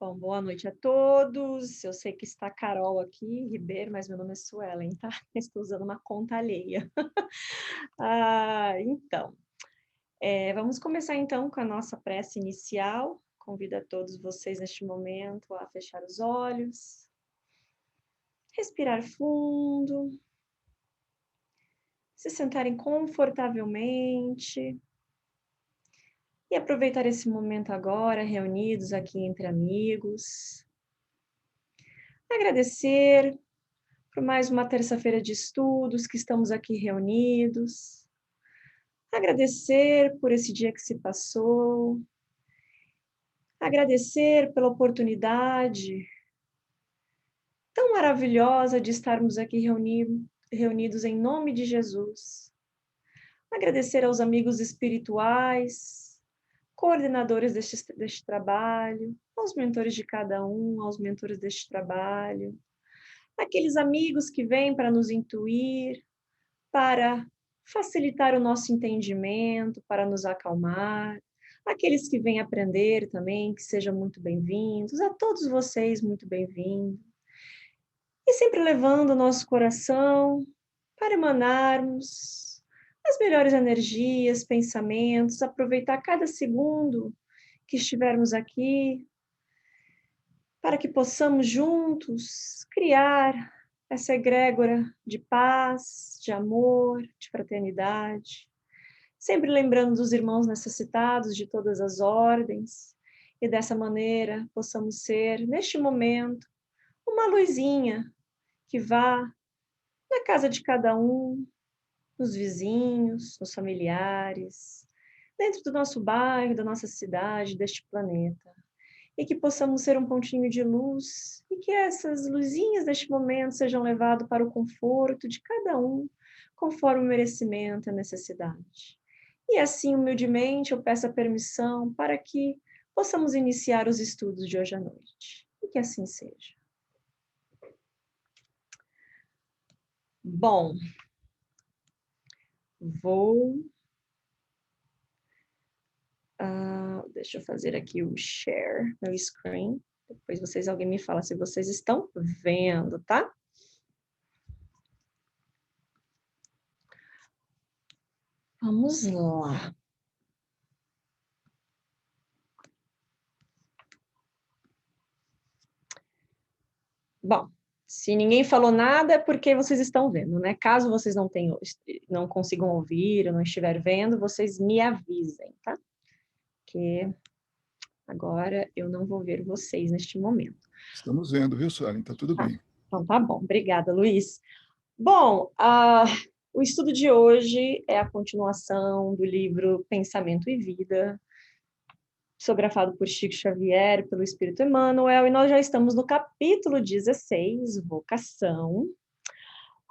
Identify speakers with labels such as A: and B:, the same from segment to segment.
A: Bom, boa noite a todos. Eu sei que está Carol aqui, Ribeiro, mas meu nome é Suelen, tá? Estou usando uma conta alheia. Então, vamos começar então com a nossa prece inicial. Convido a todos vocês neste momento a fechar os olhos, respirar fundo, se sentarem confortavelmente e aproveitar esse momento agora, reunidos aqui entre amigos. Agradecer por mais uma terça-feira de estudos que estamos aqui reunidos. Agradecer por esse dia que se passou. Agradecer pela oportunidade tão maravilhosa de estarmos aqui reunidos em nome de Jesus. Agradecer aos amigos espirituais, coordenadores deste trabalho, aos mentores de cada um, aos mentores deste trabalho, aqueles amigos que vêm para nos intuir, para facilitar o nosso entendimento, para nos acalmar. Aqueles que vêm aprender também, que sejam muito bem-vindos. A todos vocês, muito bem-vindos. E sempre levando o nosso coração para emanarmos as melhores energias, pensamentos, aproveitar cada segundo que estivermos aqui, para que possamos juntos criar essa egrégora de paz, de amor, de fraternidade, sempre lembrando dos irmãos necessitados de todas as ordens, e dessa maneira possamos ser, neste momento, uma luzinha que vá na casa de cada um, nos vizinhos, nos familiares, dentro do nosso bairro, da nossa cidade, deste planeta. E que possamos ser um pontinho de luz, e que essas luzinhas deste momento sejam levadas para o conforto de cada um, conforme o merecimento e a necessidade. E assim, humildemente, eu peço a permissão para que possamos iniciar os estudos de hoje à noite. E que assim seja. Bom, deixa eu fazer aqui o share no screen. Depois alguém me fala se vocês estão vendo, tá? Vamos lá. Bom, se ninguém falou nada é porque vocês estão vendo, né? Caso vocês não consigam ouvir ou não estiver vendo, vocês me avisem, tá? Que agora eu não vou ver vocês neste momento.
B: Estamos vendo, viu, Suelen? Está tudo bem.
A: Então tá bom. Obrigada, Luiz. Bom, o estudo de hoje é a continuação do livro Pensamento e Vida, psicografado por Chico Xavier, pelo Espírito Emmanuel, e nós já estamos no capítulo 16, Vocação.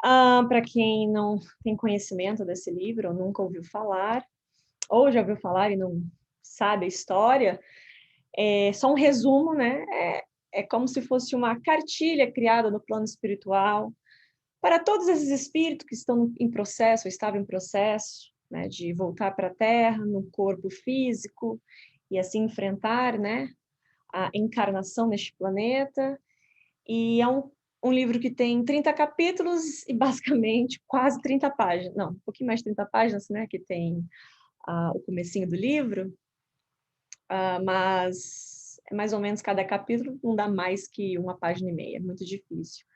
A: Para quem não tem conhecimento desse livro, ou nunca ouviu falar, ou já ouviu falar e não sabe a história, só um resumo, né? É como se fosse uma cartilha criada no plano espiritual para todos esses espíritos que estão em processo, ou estavam em processo, né, de voltar para a Terra, no corpo físico, e assim enfrentar, né, a encarnação neste planeta. E é um livro que tem 30 capítulos e basicamente quase 30 páginas, não, um pouquinho mais de 30 páginas, né, que tem o comecinho do livro, mas é mais ou menos cada capítulo não dá mais que uma página e meia, é muito difícil.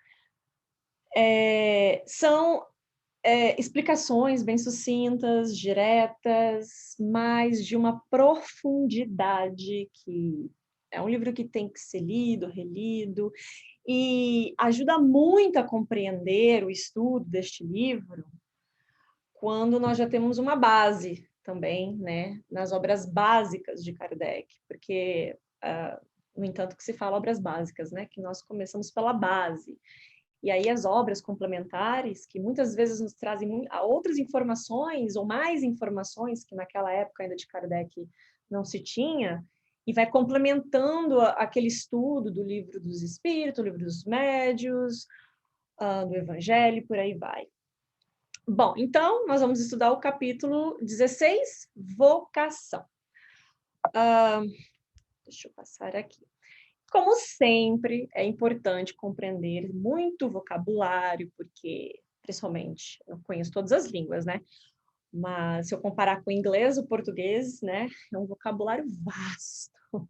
A: São explicações bem sucintas, diretas, mas de uma profundidade que é um livro que tem que ser lido, relido, e ajuda muito a compreender o estudo deste livro quando nós já temos uma base também, né, nas obras básicas de Kardec, porque, no entanto, que se fala obras básicas, né, que nós começamos pela base. E aí as obras complementares, que muitas vezes nos trazem outras informações, ou mais informações, que naquela época ainda de Kardec não se tinha, e vai complementando aquele estudo do livro dos Espíritos, do livro dos Médios, do Evangelho, por aí vai. Bom, então, nós vamos estudar o capítulo 16, Vocação. Deixa eu passar aqui. Como sempre, é importante compreender muito vocabulário, porque, principalmente, eu conheço todas as línguas, né? Mas se eu comparar com o inglês, o português, né, é um vocabulário vasto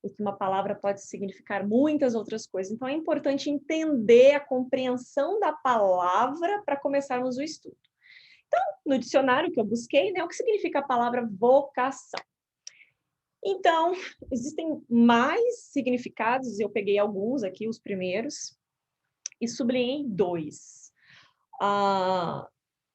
A: e que uma palavra pode significar muitas outras coisas. Então, é importante entender a compreensão da palavra para começarmos o estudo. Então, no dicionário que eu busquei, né, o que significa a palavra vocação? Então, existem mais significados, eu peguei alguns aqui, os primeiros, e sublinhei dois. A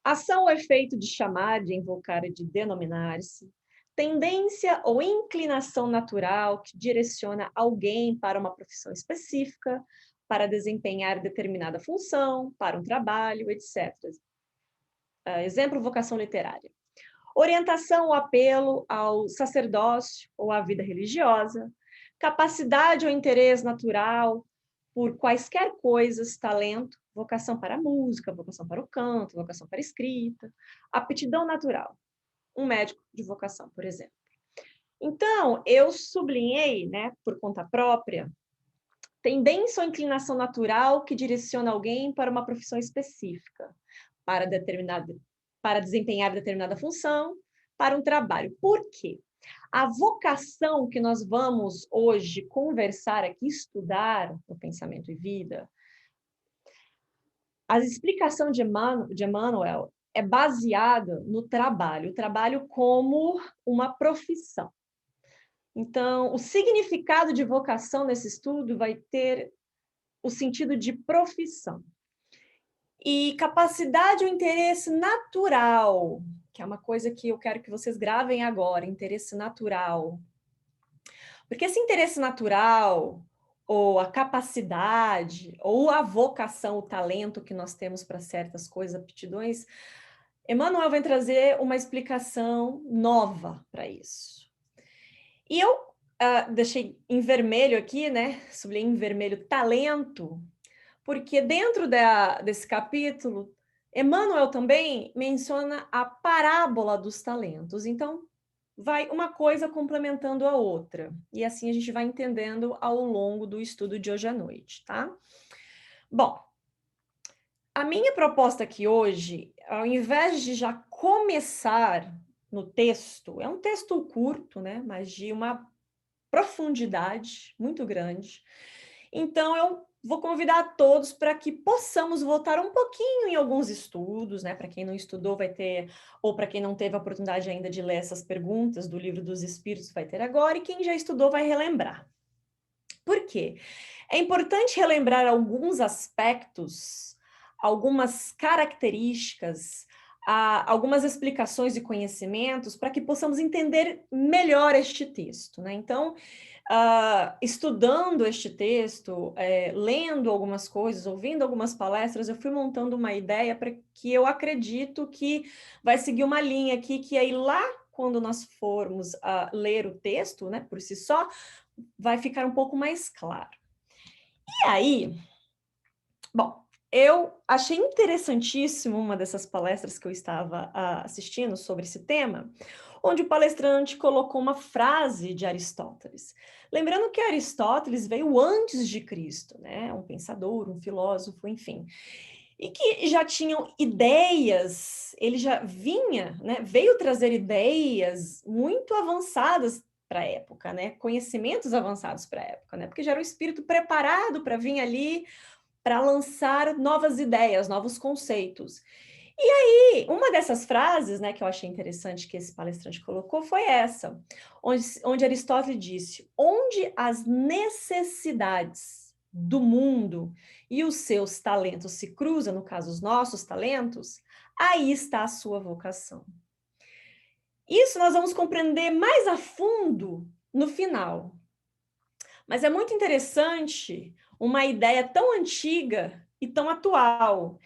A: ação ou efeito de chamar, de invocar e de denominar-se. Tendência ou inclinação natural que direciona alguém para uma profissão específica, para desempenhar determinada função, para um trabalho, etc. Exemplo, vocação literária. Orientação ou apelo ao sacerdócio ou à vida religiosa, capacidade ou interesse natural por quaisquer coisas, talento, vocação para a música, vocação para o canto, vocação para a escrita, aptidão natural, um médico de vocação, por exemplo. Então, eu sublinhei, né, por conta própria, tendência ou inclinação natural que direciona alguém para uma profissão específica, para desempenhar determinada função, para um trabalho. Por quê? A vocação que nós vamos hoje conversar aqui, estudar no Pensamento e Vida, a explicação de Emmanuel é baseada no trabalho, o trabalho como uma profissão. Então, o significado de vocação nesse estudo vai ter o sentido de profissão. E capacidade ou interesse natural, que é uma coisa que eu quero que vocês gravem agora, interesse natural. Porque esse interesse natural, ou a capacidade, ou a vocação, o talento que nós temos para certas coisas, aptidões, Emmanuel vai trazer uma explicação nova para isso. E eu deixei em vermelho aqui, né? Sublinhei em vermelho talento, porque dentro desse capítulo, Emmanuel também menciona a parábola dos talentos. Então, vai uma coisa complementando a outra. E assim a gente vai entendendo ao longo do estudo de hoje à noite, tá? Bom, a minha proposta aqui hoje, ao invés de já começar no texto, é um texto curto, né? Mas de uma profundidade muito grande. Então, eu vou convidar todos para que possamos voltar um pouquinho em alguns estudos, né? Para quem não estudou, vai ter, ou para quem não teve a oportunidade ainda de ler essas perguntas do Livro dos Espíritos, vai ter agora, e quem já estudou vai relembrar. Por quê? É importante relembrar alguns aspectos, algumas características, algumas explicações e conhecimentos para que possamos entender melhor este texto, né? Então, estudando este texto, lendo algumas coisas, ouvindo algumas palestras, eu fui montando uma ideia para que eu acredito que vai seguir uma linha aqui, que aí lá, quando nós formos ler o texto, né, por si só, vai ficar um pouco mais claro. E aí, bom, eu achei interessantíssimo uma dessas palestras que eu estava assistindo sobre esse tema, onde o palestrante colocou uma frase de Aristóteles. Lembrando que Aristóteles veio antes de Cristo, né? Um pensador, um filósofo, enfim. E que já tinham ideias, ele já vinha, né? Veio trazer ideias muito avançadas para a época, né? Conhecimentos avançados para a época, né? Porque já era um espírito preparado para vir ali para lançar novas ideias, novos conceitos. E aí, uma dessas frases, né, que eu achei interessante que esse palestrante colocou foi essa, onde Aristóteles disse: onde as necessidades do mundo e os seus talentos se cruzam, no caso, os nossos talentos, aí está a sua vocação. Isso nós vamos compreender mais a fundo no final. Mas é muito interessante uma ideia tão antiga e tão atual,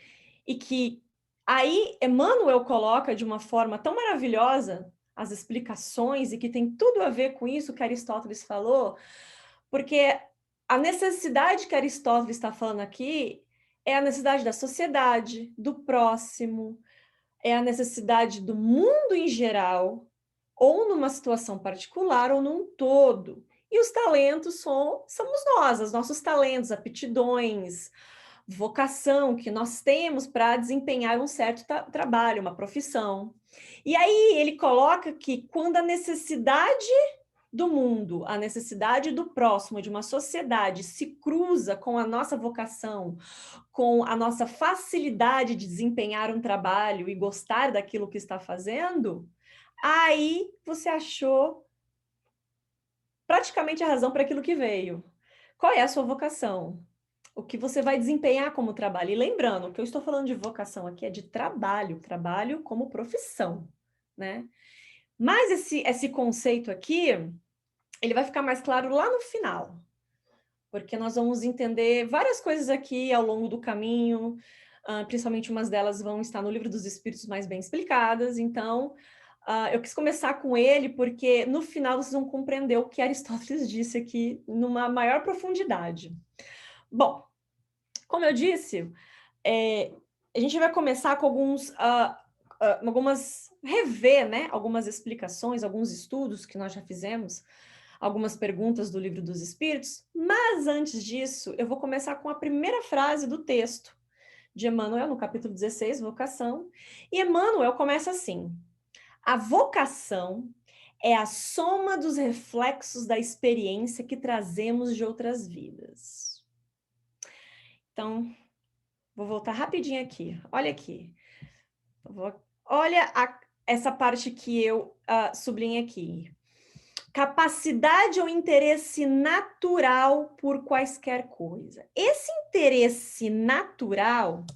A: e que aí Emmanuel coloca de uma forma tão maravilhosa as explicações, e que tem tudo a ver com isso que Aristóteles falou, porque a necessidade que Aristóteles está falando aqui é a necessidade da sociedade, do próximo, é a necessidade do mundo em geral, ou numa situação particular, ou num todo. E os talentos somos nós, os nossos talentos, aptidões, vocação que nós temos para desempenhar um certo trabalho, uma profissão. E aí ele coloca que quando a necessidade do mundo, a necessidade do próximo, de uma sociedade, se cruza com a nossa vocação, com a nossa facilidade de desempenhar um trabalho e gostar daquilo que está fazendo, aí você achou praticamente a razão para aquilo que veio. Qual é a sua vocação? O que você vai desempenhar como trabalho? E lembrando, o que eu estou falando de vocação aqui é de trabalho, trabalho como profissão, né? Mas esse conceito aqui, ele vai ficar mais claro lá no final, porque nós vamos entender várias coisas aqui ao longo do caminho, principalmente umas delas vão estar no Livro dos Espíritos mais bem explicadas, então eu quis começar com ele, porque no final vocês vão compreender o que Aristóteles disse aqui numa maior profundidade. Bom, como eu disse, a gente vai começar com rever, né, algumas explicações, alguns estudos que nós já fizemos, algumas perguntas do Livro dos Espíritos, mas antes disso, eu vou começar com a primeira frase do texto de Emmanuel, no capítulo 16, Vocação, e Emmanuel começa assim: a vocação é a soma dos reflexos da experiência que trazemos de outras vidas. Então, vou voltar rapidinho aqui. Olha aqui. Olha essa parte que eu sublinhei aqui. Capacidade ou interesse natural por quaisquer coisa. Esse interesse natural,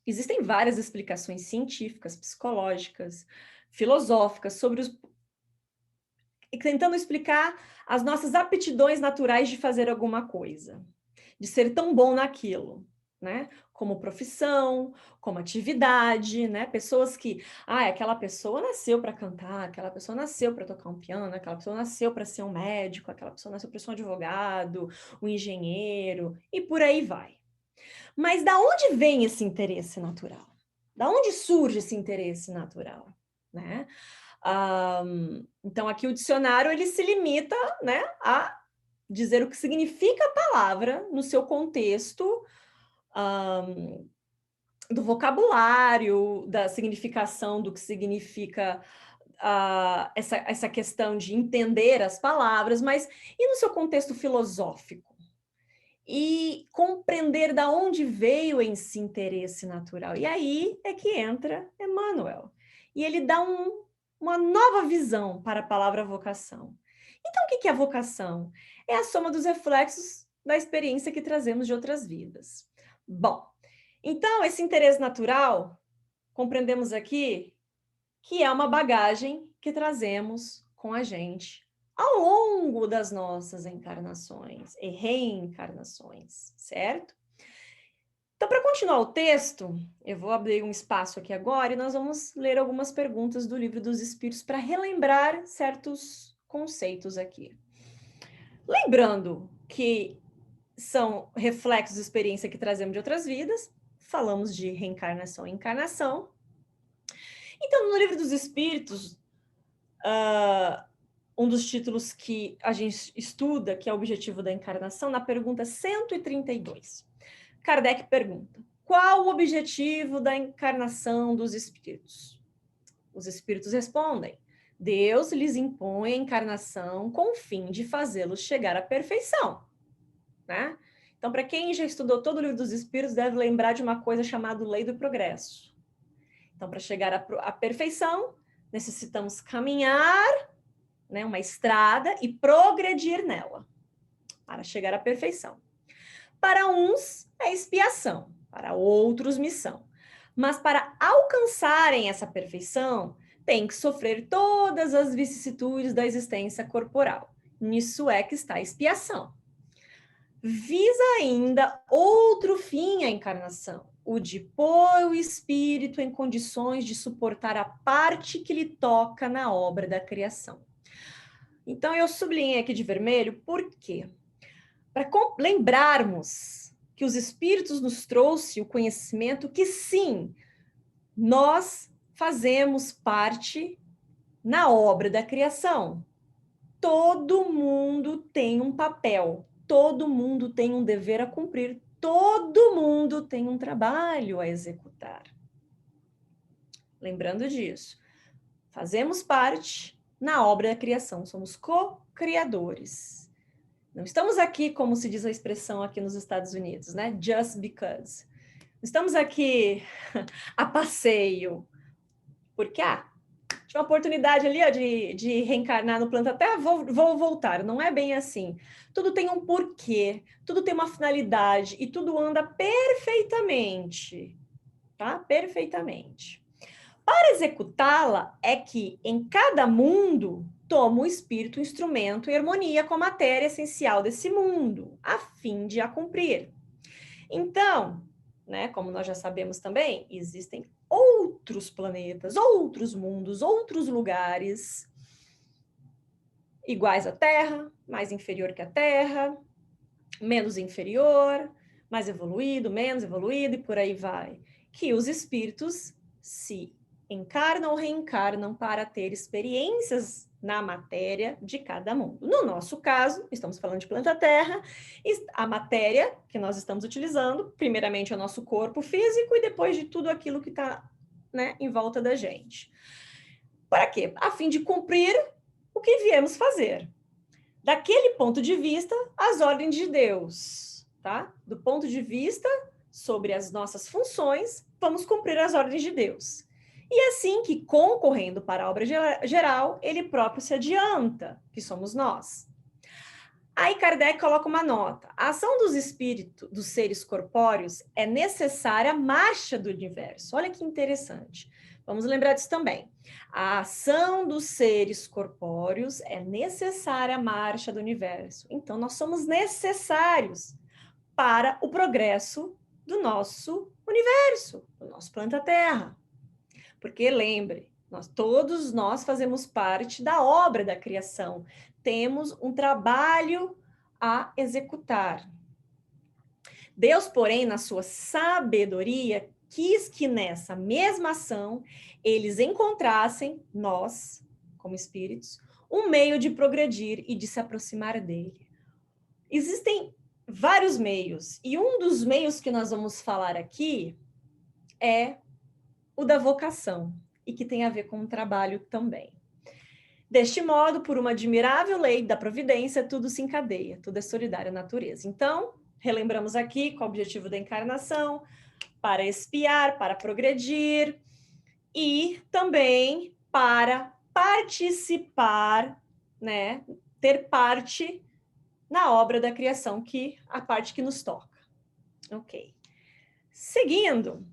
A: existem várias explicações científicas, psicológicas, filosóficas sobre tentando explicar as nossas aptidões naturais de fazer alguma coisa, de ser tão bom naquilo, né? Como profissão, como atividade, né? Pessoas que, aquela pessoa nasceu para cantar, aquela pessoa nasceu para tocar um piano, aquela pessoa nasceu para ser um médico, aquela pessoa nasceu para ser um advogado, um engenheiro, e por aí vai. Mas da onde vem esse interesse natural? Da onde surge esse interesse natural, né? Então, aqui o dicionário ele se limita, né, a dizer o que significa a palavra no seu contexto do vocabulário, da significação do que significa essa questão de entender as palavras, mas e no seu contexto filosófico? E compreender da onde veio esse interesse natural. E aí é que entra Emmanuel. E ele dá uma nova visão para a palavra vocação. Então, o que é a vocação? É a soma dos reflexos da experiência que trazemos de outras vidas. Bom, então, esse interesse natural, compreendemos aqui que é uma bagagem que trazemos com a gente ao longo das nossas encarnações e reencarnações, certo? Então, para continuar o texto, eu vou abrir um espaço aqui agora e nós vamos ler algumas perguntas do Livro dos Espíritos para relembrar certos conceitos aqui. Lembrando que são reflexos de experiência que trazemos de outras vidas, falamos de reencarnação e encarnação. Então, no Livro dos Espíritos, um dos títulos que a gente estuda, que é o objetivo da encarnação, na pergunta 132. Kardec pergunta: qual o objetivo da encarnação dos espíritos? Os espíritos respondem: Deus lhes impõe a encarnação com o fim de fazê-los chegar à perfeição, né? Então, para quem já estudou todo o Livro dos Espíritos, deve lembrar de uma coisa chamada lei do progresso. Então, para chegar à perfeição, necessitamos caminhar, né, uma estrada e progredir nela para chegar à perfeição. Para uns é expiação, para outros missão. Mas para alcançarem essa perfeição, tem que sofrer todas as vicissitudes da existência corporal. Nisso é que está a expiação. Visa ainda outro fim a encarnação, o de pôr o espírito em condições de suportar a parte que lhe toca na obra da criação. Então, eu sublinhei aqui de vermelho, por quê? Para lembrarmos que os espíritos nos trouxe o conhecimento que, sim, nós fazemos parte na obra da criação. Todo mundo tem um papel, todo mundo tem um dever a cumprir, todo mundo tem um trabalho a executar. Lembrando disso, fazemos parte na obra da criação, somos co-criadores. Não estamos aqui, como se diz a expressão aqui nos Estados Unidos, né? Just because. Estamos aqui a passeio, porque, tinha uma oportunidade ali, de reencarnar no planeta Terra, vou voltar. Não é bem assim. Tudo tem um porquê, tudo tem uma finalidade e tudo anda perfeitamente, tá? Perfeitamente. Para executá-la é que em cada mundo toma o espírito um instrumento em harmonia com a matéria essencial desse mundo, a fim de a cumprir. Então, né, como nós já sabemos também, existem outros planetas, outros mundos, outros lugares iguais à Terra, mais inferior que a Terra, menos inferior, mais evoluído, menos evoluído e por aí vai. Que os espíritos se encarnam ou reencarnam para ter experiências na matéria de cada mundo. No nosso caso, estamos falando de planeta Terra, a matéria que nós estamos utilizando, primeiramente é o nosso corpo físico e depois de tudo aquilo que está, né, em volta da gente. Para quê? A fim de cumprir o que viemos fazer. Daquele ponto de vista, as ordens de Deus, tá? Do ponto de vista sobre as nossas funções, vamos cumprir as ordens de Deus. E assim que, concorrendo para a obra geral, ele próprio se adianta, que somos nós. Aí Kardec coloca uma nota. A ação dos espíritos, dos seres corpóreos, é necessária à marcha do universo. Olha que interessante. Vamos lembrar disso também. A ação dos seres corpóreos é necessária à marcha do universo. Então, nós somos necessários para o progresso do nosso universo, do nosso planeta Terra. Porque lembre, todos nós fazemos parte da obra da criação. Temos um trabalho a executar. Deus, porém, na sua sabedoria, quis que nessa mesma ação eles encontrassem, nós, como espíritos, um meio de progredir e de se aproximar dele. Existem vários meios, e um dos meios que nós vamos falar aqui é o da vocação, e que tem a ver com o trabalho também. Deste modo, por uma admirável lei da providência, tudo se encadeia, tudo é solidário à natureza. Então, relembramos aqui qual o objetivo da encarnação: para expiar, para progredir e também para participar, né, ter parte na obra da criação, que a parte que nos toca. Ok. Seguindo,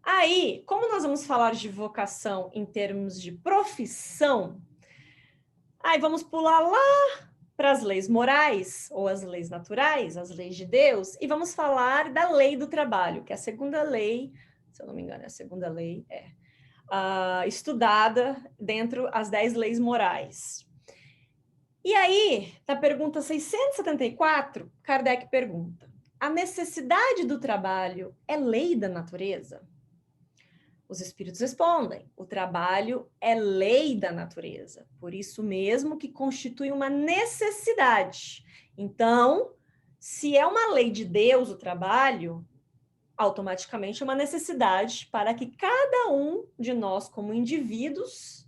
A: aí, como nós vamos falar de vocação em termos de profissão, aí vamos pular lá para as leis morais, ou as leis naturais, as leis de Deus, e vamos falar da lei do trabalho, que é a segunda lei, se eu não me engano, é a segunda lei, estudada dentro das 10 leis morais. E aí, na pergunta 674, Kardec pergunta: a necessidade do trabalho é lei da natureza? Os espíritos respondem: o trabalho é lei da natureza, por isso mesmo que constitui uma necessidade. Então, se é uma lei de Deus o trabalho, automaticamente é uma necessidade para que cada um de nós, como indivíduos,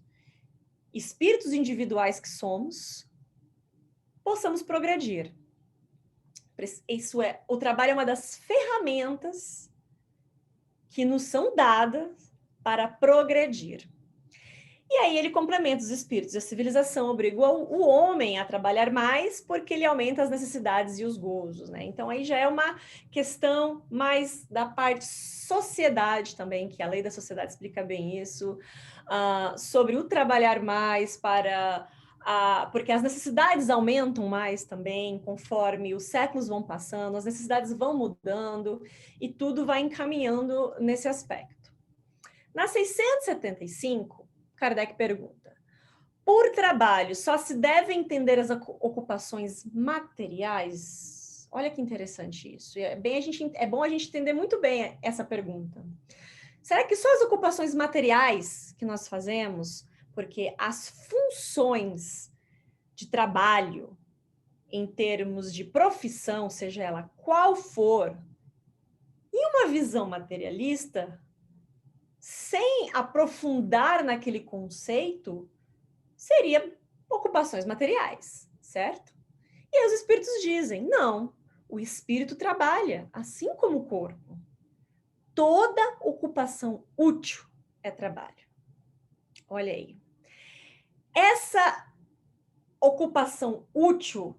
A: espíritos individuais que somos, possamos progredir. Isso é, o trabalho é uma das ferramentas que nos são dadas para progredir. E aí ele complementa os espíritos. A civilização obrigou o homem a trabalhar mais porque ele aumenta as necessidades e os gozos, né? Então aí já é uma questão mais da parte sociedade também, que a lei da sociedade explica bem isso, sobre o trabalhar mais para... porque as necessidades aumentam mais também, conforme os séculos vão passando, as necessidades vão mudando e tudo vai encaminhando nesse aspecto. Na 675, Kardec pergunta: por trabalho só se deve entender as ocupações materiais? Olha que interessante isso. É bom a gente entender muito bem essa pergunta. Será que só as ocupações materiais que nós fazemos porque as funções de trabalho, em termos de profissão, seja ela qual for, em uma visão materialista, sem aprofundar naquele conceito, seria ocupações materiais, certo? E aí os espíritos dizem, não, o espírito trabalha, assim como o corpo. Toda ocupação útil é trabalho. Olha aí. Essa ocupação útil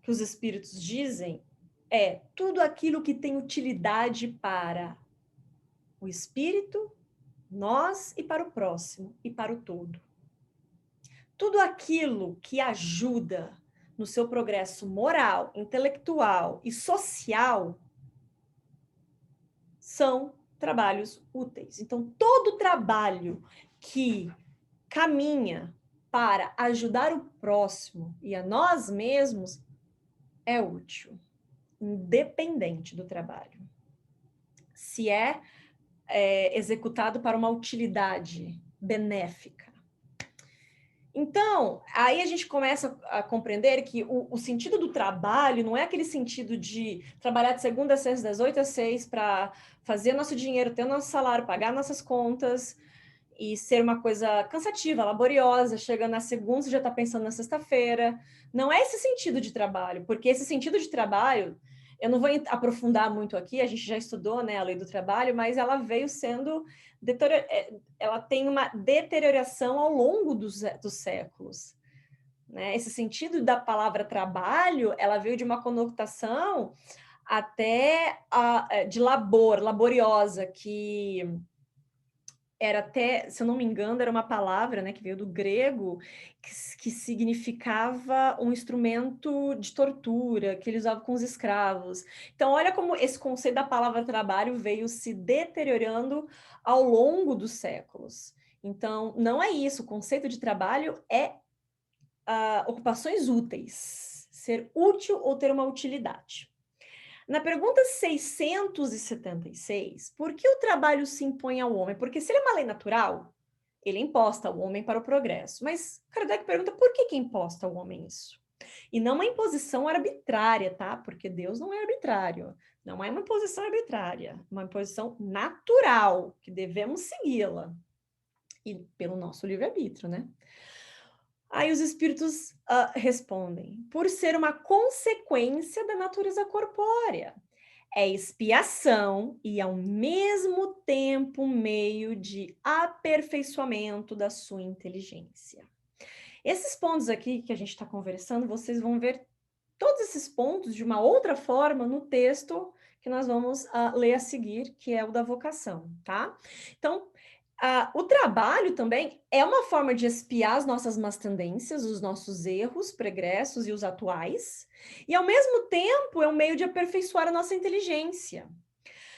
A: que os espíritos dizem é tudo aquilo que tem utilidade para o espírito, nós e para o próximo e para o todo. Tudo aquilo que ajuda no seu progresso moral, intelectual e social são trabalhos úteis. Então, todo trabalho que caminha para ajudar o próximo e a nós mesmos é útil, independente do trabalho. Se é executado para uma utilidade benéfica. Então, aí a gente começa a compreender que o sentido do trabalho não é aquele sentido de trabalhar de segunda a sexta, das 8 às 6, para fazer nosso dinheiro, ter nosso salário, pagar nossas contas e ser uma coisa cansativa, laboriosa, chega na segunda, você já está pensando na sexta-feira. Não é esse sentido de trabalho, porque esse sentido de trabalho, eu não vou aprofundar muito aqui, a gente já estudou, né, a lei do trabalho, mas ela veio sendo ela tem uma deterioração ao longo dos séculos, né? Esse sentido da palavra trabalho, ela veio de uma conotação até de laboriosa, que era até, se eu não me engano, era uma palavra, né, que veio do grego, que significava um instrumento de tortura, que eles usavam com os escravos. Então, olha como esse conceito da palavra trabalho veio se deteriorando ao longo dos séculos. Então, não é isso, o conceito de trabalho é ocupações úteis, ser útil ou ter uma utilidade. Na pergunta 676, por que o trabalho se impõe ao homem? Porque se ele é uma lei natural, ele é imposta ao homem para o progresso. Mas Kardec pergunta por que é imposta ao homem isso? E não uma imposição arbitrária, tá? Porque Deus não é arbitrário. Não é uma imposição arbitrária, uma imposição natural, que devemos segui-la. E pelo nosso livre-arbítrio, né? Aí os espíritos respondem, por ser uma consequência da natureza corpórea. É expiação e, ao mesmo tempo, meio de aperfeiçoamento da sua inteligência. Esses pontos aqui que a gente está conversando, vocês vão ver todos esses pontos de uma outra forma no texto que nós vamos ler a seguir, que é o da vocação, tá? Então, o trabalho também é uma forma de expiar as nossas más tendências, os nossos erros pregressos e os atuais, e ao mesmo tempo é um meio de aperfeiçoar a nossa inteligência.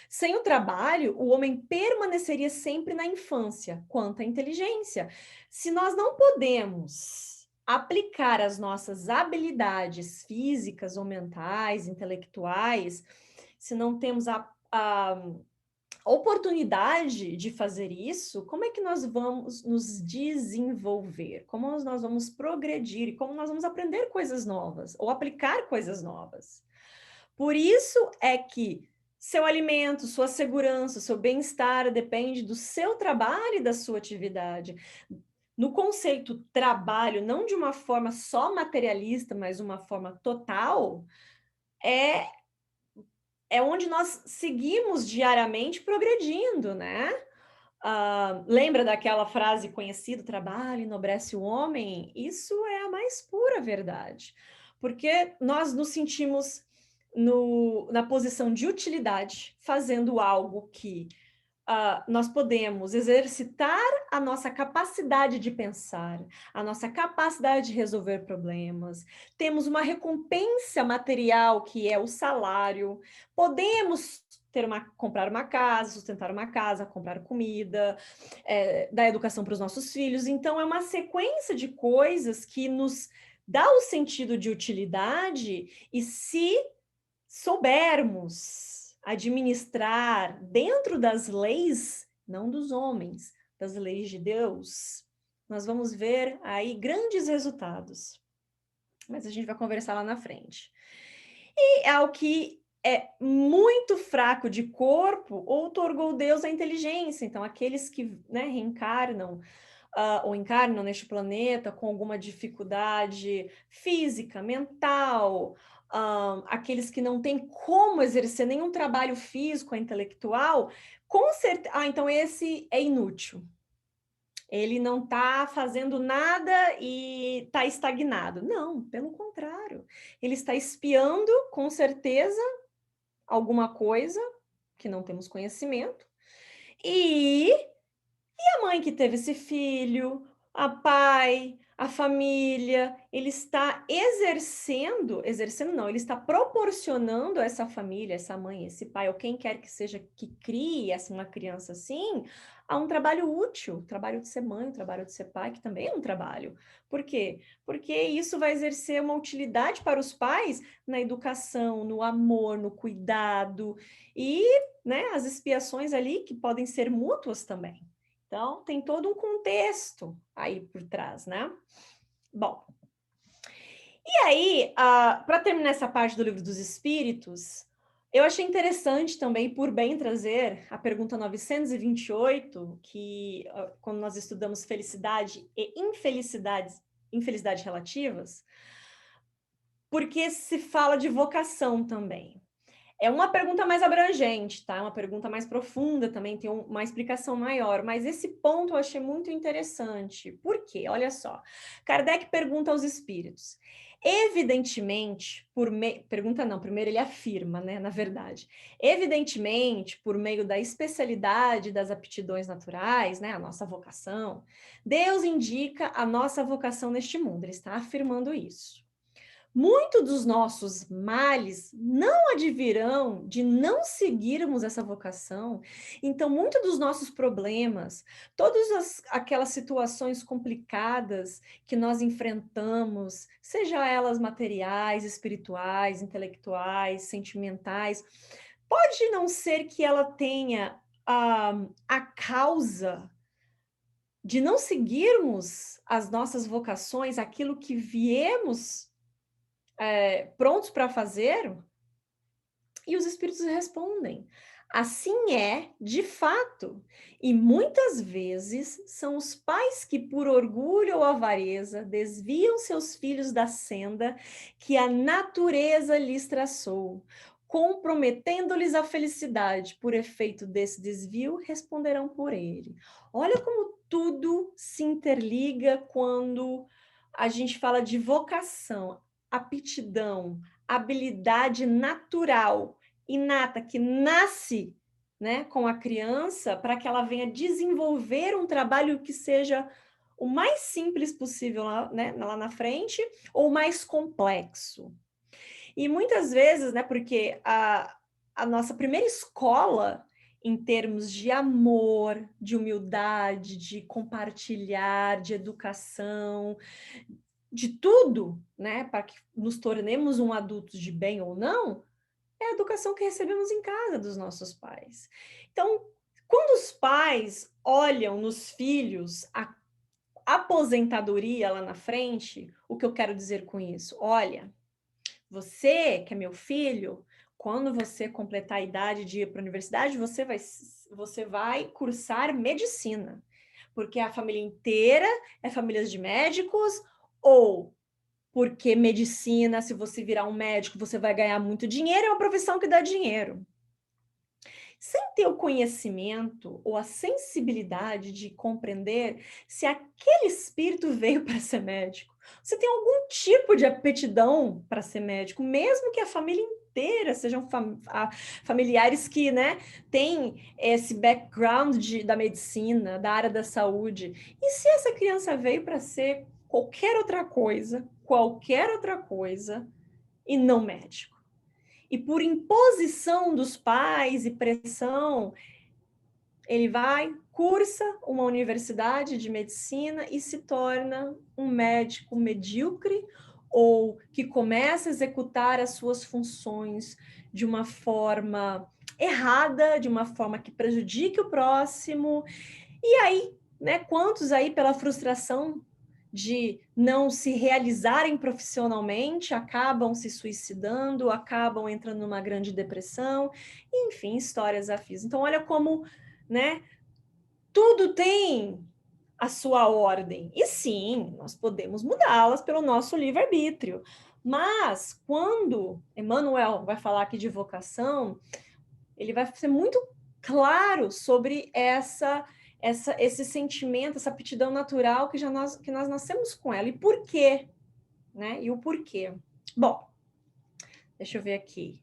A: Sem o trabalho, o homem permaneceria sempre na infância, quanto à inteligência. Se nós não podemos aplicar as nossas habilidades físicas ou mentais, intelectuais, se não temos a oportunidade de fazer isso, como é que nós vamos nos desenvolver? Como nós vamos progredir? E como nós vamos aprender coisas novas? Ou aplicar coisas novas? Por isso é que seu alimento, sua segurança, seu bem-estar depende do seu trabalho e da sua atividade. No conceito trabalho, não de uma forma só materialista, mas uma forma total, é onde nós seguimos diariamente progredindo, né? Lembra daquela frase conhecida, trabalho enobrece o homem? Isso é a mais pura verdade, porque nós nos sentimos na posição de utilidade, fazendo algo que nós podemos exercitar a nossa capacidade de pensar, a nossa capacidade de resolver problemas, temos uma recompensa material, que é o salário, podemos comprar uma casa, sustentar uma casa, comprar comida, dar educação para os nossos filhos. Então, é uma sequência de coisas que nos dá o sentido de utilidade, e se soubermos administrar dentro das leis, não dos homens, das leis de Deus, nós vamos ver aí grandes resultados. Mas a gente vai conversar lá na frente. E ao que é muito fraco de corpo, outorgou Deus a inteligência. Então, aqueles que, né, reencarnam ou encarnam neste planeta com alguma dificuldade física, mental, aqueles que não têm como exercer nenhum trabalho físico ou intelectual, com certeza. Então esse é inútil. Ele não está fazendo nada e está estagnado. Não, pelo contrário. Ele está espiando, com certeza, alguma coisa que não temos conhecimento. E a mãe que teve esse filho, a pai, a família, ele está exercendo não, ele está proporcionando a essa família, essa mãe, esse pai, ou quem quer que seja que crie uma criança assim, a um trabalho útil, o trabalho de ser mãe, o trabalho de ser pai, que também é um trabalho. Por quê? Porque isso vai exercer uma utilidade para os pais na educação, no amor, no cuidado e, né, as expiações ali que podem ser mútuas também. Então, tem todo um contexto aí por trás, né? Bom, e aí, para terminar essa parte do Livro dos Espíritos, eu achei interessante também, por bem, trazer a pergunta 928, que quando nós estudamos felicidade e infelicidade relativas, porque se fala de vocação também. É uma pergunta mais abrangente, tá? É uma pergunta mais profunda também, tem uma explicação maior, mas esse ponto eu achei muito interessante. Por quê? Olha só. Kardec pergunta aos espíritos. Evidentemente, pergunta não, primeiro ele afirma, né, na verdade. Evidentemente, por meio da especialidade das aptidões naturais, né, a nossa vocação, Deus indica a nossa vocação neste mundo, ele está afirmando isso. Muito dos nossos males não advirão de não seguirmos essa vocação. Então, muito dos nossos problemas, todas aquelas situações complicadas que nós enfrentamos, seja elas materiais, espirituais, intelectuais, sentimentais, pode não ser que ela tenha a causa de não seguirmos as nossas vocações, aquilo que viemos prontos para fazer? E os espíritos respondem: assim é, de fato. E muitas vezes são os pais que, por orgulho ou avareza, desviam seus filhos da senda que a natureza lhes traçou. Comprometendo-lhes a felicidade por efeito desse desvio, responderão por ele. Olha como tudo se interliga quando a gente fala de vocação, aptidão, habilidade natural, inata, que nasce, né, com a criança, para que ela venha desenvolver um trabalho que seja o mais simples possível lá, né, lá na frente, ou mais complexo. E muitas vezes, né, porque a nossa primeira escola em termos de amor, de humildade, de compartilhar, de educação, de tudo, né, para que nos tornemos um adulto de bem ou não, é a educação que recebemos em casa dos nossos pais. Então, quando os pais olham nos filhos a aposentadoria lá na frente, o que eu quero dizer com isso? Olha, você, que é meu filho, quando você completar a idade de ir para a universidade, você vai cursar medicina, porque a família inteira é família de médicos, ou porque medicina, se você virar um médico, você vai ganhar muito dinheiro, é uma profissão que dá dinheiro. Sem ter o conhecimento ou a sensibilidade de compreender se aquele espírito veio para ser médico, você tem algum tipo de aptidão para ser médico, mesmo que a família inteira sejam familiares que, né, têm esse background da medicina, da área da saúde. E se essa criança veio para ser qualquer outra coisa, e não médico? E por imposição dos pais e pressão, ele vai, cursa uma universidade de medicina e se torna um médico medíocre ou que começa a executar as suas funções de uma forma errada, de uma forma que prejudique o próximo. E aí, né? Quantos aí, pela frustração de não se realizarem profissionalmente, acabam se suicidando, acabam entrando numa grande depressão, enfim, histórias afins. Então, olha como, né, tudo tem a sua ordem. E sim, nós podemos mudá-las pelo nosso livre-arbítrio. Mas quando Emmanuel vai falar aqui de vocação, ele vai ser muito claro sobre esse sentimento, essa aptidão natural que nós nascemos com ela. E por quê? Né? E o porquê? Bom, deixa eu ver aqui.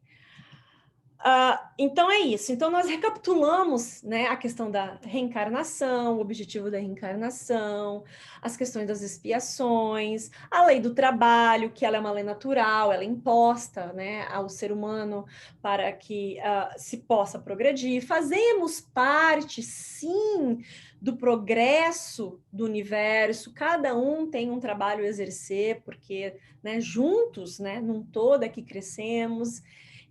A: Então é isso. Então nós recapitulamos, né, a questão da reencarnação, o objetivo da reencarnação, as questões das expiações, a lei do trabalho, que ela é uma lei natural, ela é imposta, né, ao ser humano para que se possa progredir. Fazemos parte, sim, do progresso do universo. Cada um tem um trabalho a exercer, porque, né, juntos, né, num todo é que crescemos.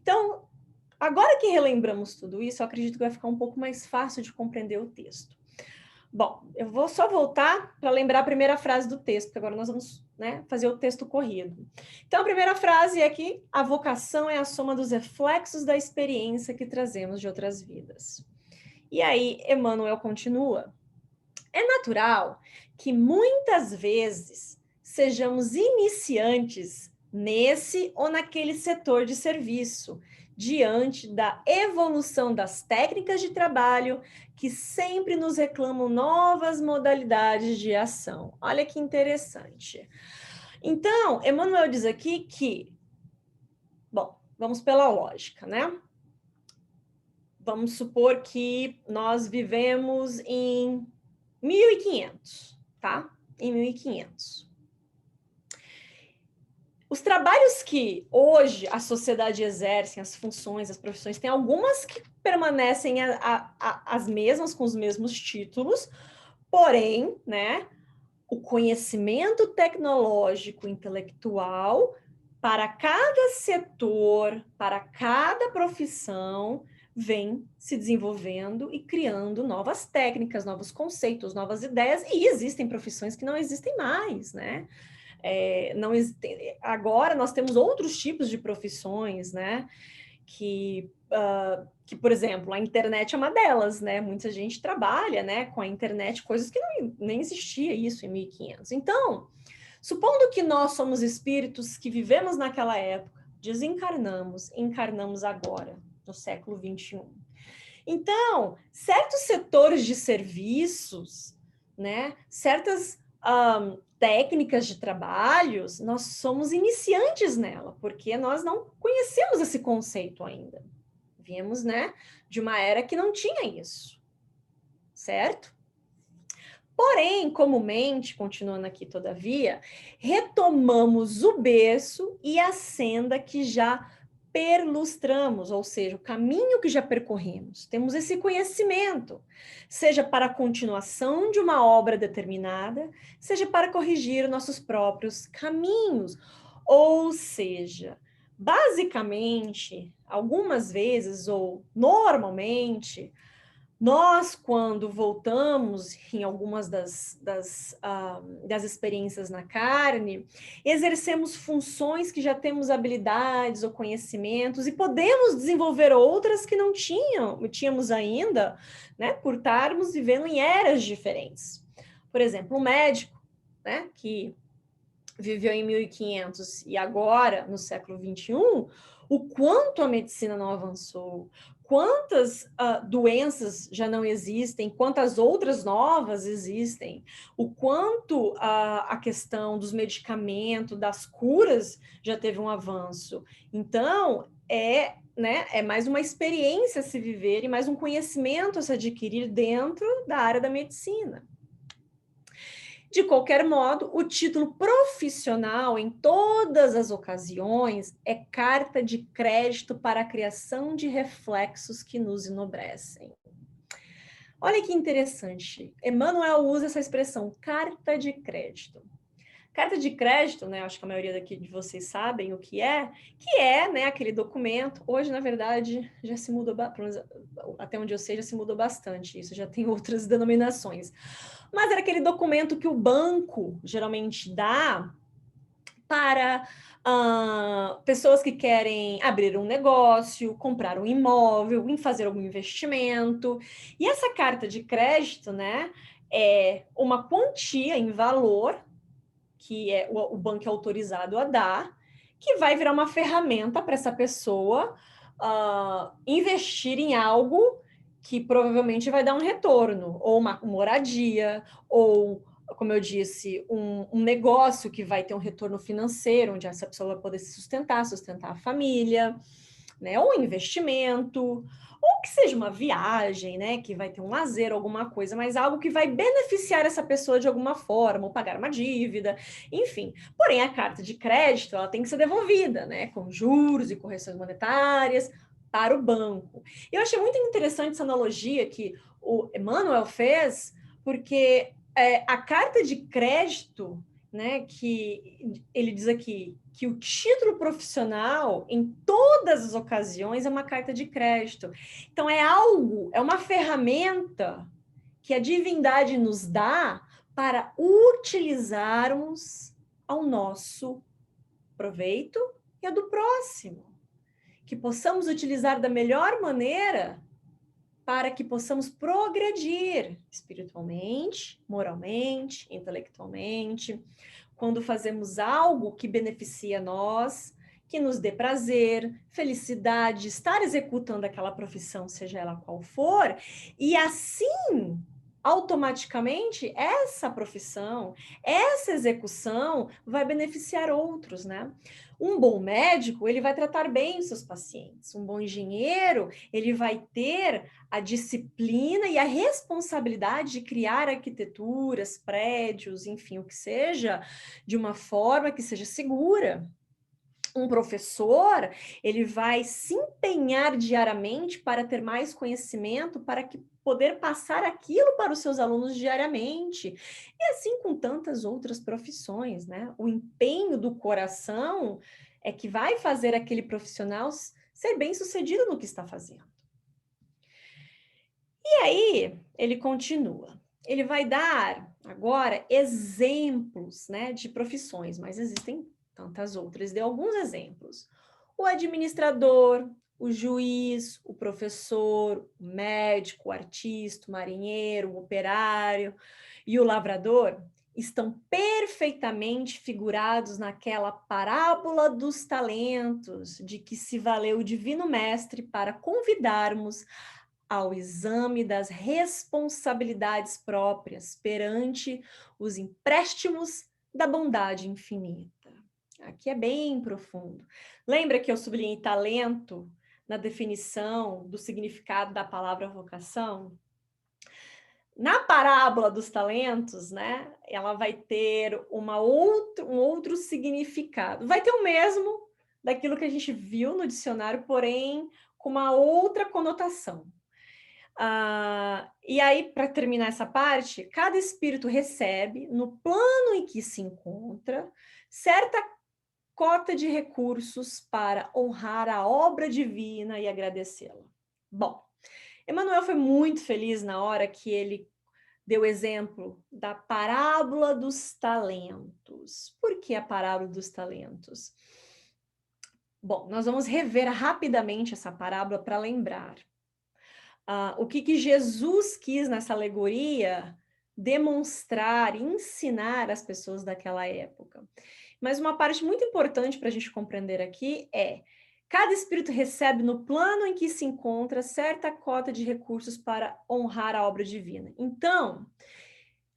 A: Então, agora que relembramos tudo isso, eu acredito que vai ficar um pouco mais fácil de compreender o texto. Bom, eu vou só voltar para lembrar a primeira frase do texto, porque agora nós vamos, né, fazer o texto corrido. Então, a primeira frase é que a vocação é a soma dos reflexos da experiência que trazemos de outras vidas. E aí, Emmanuel continua. É natural que muitas vezes sejamos iniciantes nesse ou naquele setor de serviço, diante da evolução das técnicas de trabalho que sempre nos reclamam novas modalidades de ação. Olha que interessante. Então, Emmanuel diz aqui que, bom, vamos pela lógica, né? Vamos supor que nós vivemos em 1500, tá? Em 1500. Os trabalhos que hoje a sociedade exerce, as funções, as profissões, tem algumas que permanecem as mesmas, com os mesmos títulos, porém, né, o conhecimento tecnológico, intelectual, para cada setor, para cada profissão, vem se desenvolvendo e criando novas técnicas, novos conceitos, novas ideias, e existem profissões que não existem mais, né? Não existe, agora nós temos outros tipos de profissões, né? Que, por exemplo, a internet é uma delas, né? Muita gente trabalha, né, com a internet, coisas que nem existia isso em 1500. Então, supondo que nós somos espíritos que vivemos naquela época, desencarnamos, encarnamos agora, no século 21. Então, certos setores de serviços, né, certas técnicas de trabalhos, nós somos iniciantes nela, porque nós não conhecemos esse conceito ainda. Viemos, né, de uma era que não tinha isso, certo? Porém, comumente, continuando aqui todavia, retomamos o berço e a senda que já perlustramos, ou seja, o caminho que já percorremos. Temos esse conhecimento, seja para a continuação de uma obra determinada, seja para corrigir nossos próprios caminhos. Ou seja, basicamente, algumas vezes ou normalmente, nós, quando voltamos em algumas das experiências na carne, exercemos funções que já temos habilidades ou conhecimentos e podemos desenvolver outras que não tínhamos ainda, né, por estarmos vivendo em eras diferentes. Por exemplo, um médico, né, que viveu em 1500 e agora, no século 21, o quanto a medicina não avançou, quantas doenças já não existem, quantas outras novas existem, o quanto a questão dos medicamentos, das curas, já teve um avanço. Então, é mais uma experiência a se viver e mais um conhecimento a se adquirir dentro da área da medicina. De qualquer modo, o título profissional, em todas as ocasiões, é carta de crédito para a criação de reflexos que nos enobrecem. Olha que interessante. Emmanuel usa essa expressão, carta de crédito. Carta de crédito, né, acho que a maioria daqui de vocês sabem o que é, né, aquele documento. Hoje, na verdade, já se mudou, até onde eu sei, já se mudou bastante, isso já tem outras denominações. Mas era aquele documento que o banco geralmente dá para pessoas que querem abrir um negócio, comprar um imóvel, em fazer algum investimento. E essa carta de crédito, né, é uma quantia em valor que o banco é autorizado a dar, que vai virar uma ferramenta para essa pessoa investir em algo que provavelmente vai dar um retorno, ou uma moradia, ou, como eu disse, um negócio que vai ter um retorno financeiro, onde essa pessoa vai poder se sustentar a família, né? Ou investimento, ou que seja uma viagem, né? Que vai ter um lazer, alguma coisa, mas algo que vai beneficiar essa pessoa de alguma forma, ou pagar uma dívida, enfim. Porém, a carta de crédito, ela tem que ser devolvida, né? Com juros e correções monetárias para o banco. Eu achei muito interessante essa analogia que o Emmanuel fez, porque a carta de crédito, né, que ele diz aqui que o título profissional, em todas as ocasiões, é uma carta de crédito. Então, é uma ferramenta que a divindade nos dá para utilizarmos ao nosso proveito e a do próximo. Que possamos utilizar da melhor maneira para que possamos progredir espiritualmente, moralmente, intelectualmente, quando fazemos algo que beneficia nós, que nos dê prazer, felicidade, estar executando aquela profissão, seja ela qual for, e assim, automaticamente, essa profissão, essa execução vai beneficiar outros, né? Um bom médico, ele vai tratar bem os seus pacientes. Um bom engenheiro, ele vai ter a disciplina e a responsabilidade de criar arquiteturas, prédios, enfim, o que seja, de uma forma que seja segura. Um professor, ele vai se empenhar diariamente para ter mais conhecimento, para que poder passar aquilo para os seus alunos diariamente. E assim com tantas outras profissões, né? O empenho do coração é que vai fazer aquele profissional ser bem-sucedido no que está fazendo. E aí, ele continua. Ele vai dar agora exemplos, né, de profissões, mas existem tantas outras. Deu alguns exemplos. O administrador, o juiz, o professor, o médico, o artista, o marinheiro, o operário e o lavrador estão perfeitamente figurados naquela parábola dos talentos, de que se valeu o Divino Mestre para convidarmos ao exame das responsabilidades próprias perante os empréstimos da bondade infinita. Aqui é bem profundo. Lembra que eu sublinhei talento na definição do significado da palavra vocação? Na parábola dos talentos, né, ela vai ter um outro significado. Vai ter o mesmo daquilo que a gente viu no dicionário, porém com uma outra conotação. E aí, para terminar essa parte, cada espírito recebe, no plano em que se encontra, certa cota de recursos para honrar a obra divina e agradecê-la. Bom, Emmanuel foi muito feliz na hora que ele deu exemplo da parábola dos talentos. Por que a parábola dos talentos? Bom, nós vamos rever rapidamente essa parábola para lembrar. O que Jesus quis nessa alegoria demonstrar, ensinar às pessoas daquela época. Mas uma parte muito importante para a gente compreender aqui é: cada espírito recebe no plano em que se encontra certa cota de recursos para honrar a obra divina. Então,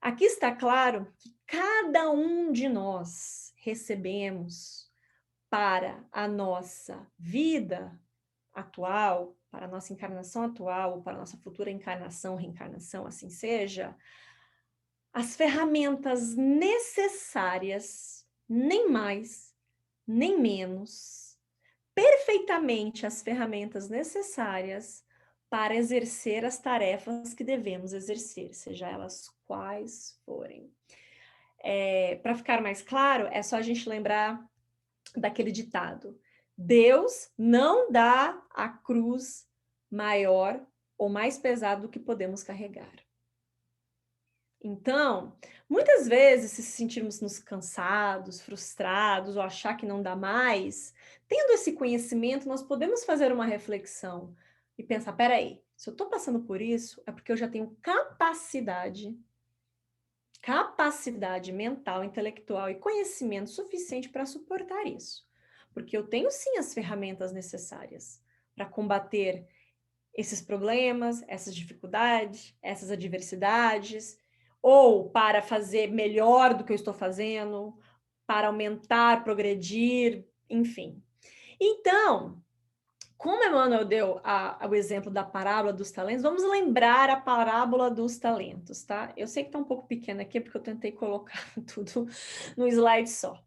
A: aqui está claro que cada um de nós recebemos para a nossa vida atual, para a nossa encarnação atual, ou para a nossa futura encarnação, reencarnação, assim seja, as ferramentas necessárias, nem mais, nem menos, perfeitamente as ferramentas necessárias para exercer as tarefas que devemos exercer, seja elas quais forem. Para ficar mais claro, é só a gente lembrar daquele ditado: Deus não dá a cruz maior ou mais pesada do que podemos carregar. Então, muitas vezes, se sentirmos nos cansados, frustrados ou achar que não dá mais, tendo esse conhecimento, nós podemos fazer uma reflexão e pensar: peraí, se eu estou passando por isso, é porque eu já tenho capacidade mental, intelectual e conhecimento suficiente para suportar isso. Porque eu tenho sim as ferramentas necessárias para combater esses problemas, essas dificuldades, essas adversidades, ou para fazer melhor do que eu estou fazendo, para aumentar, progredir, enfim. Então, como Emmanuel deu o exemplo da parábola dos talentos, vamos lembrar a parábola dos talentos, tá? Eu sei que está um pouco pequena aqui, porque eu tentei colocar tudo no slide só.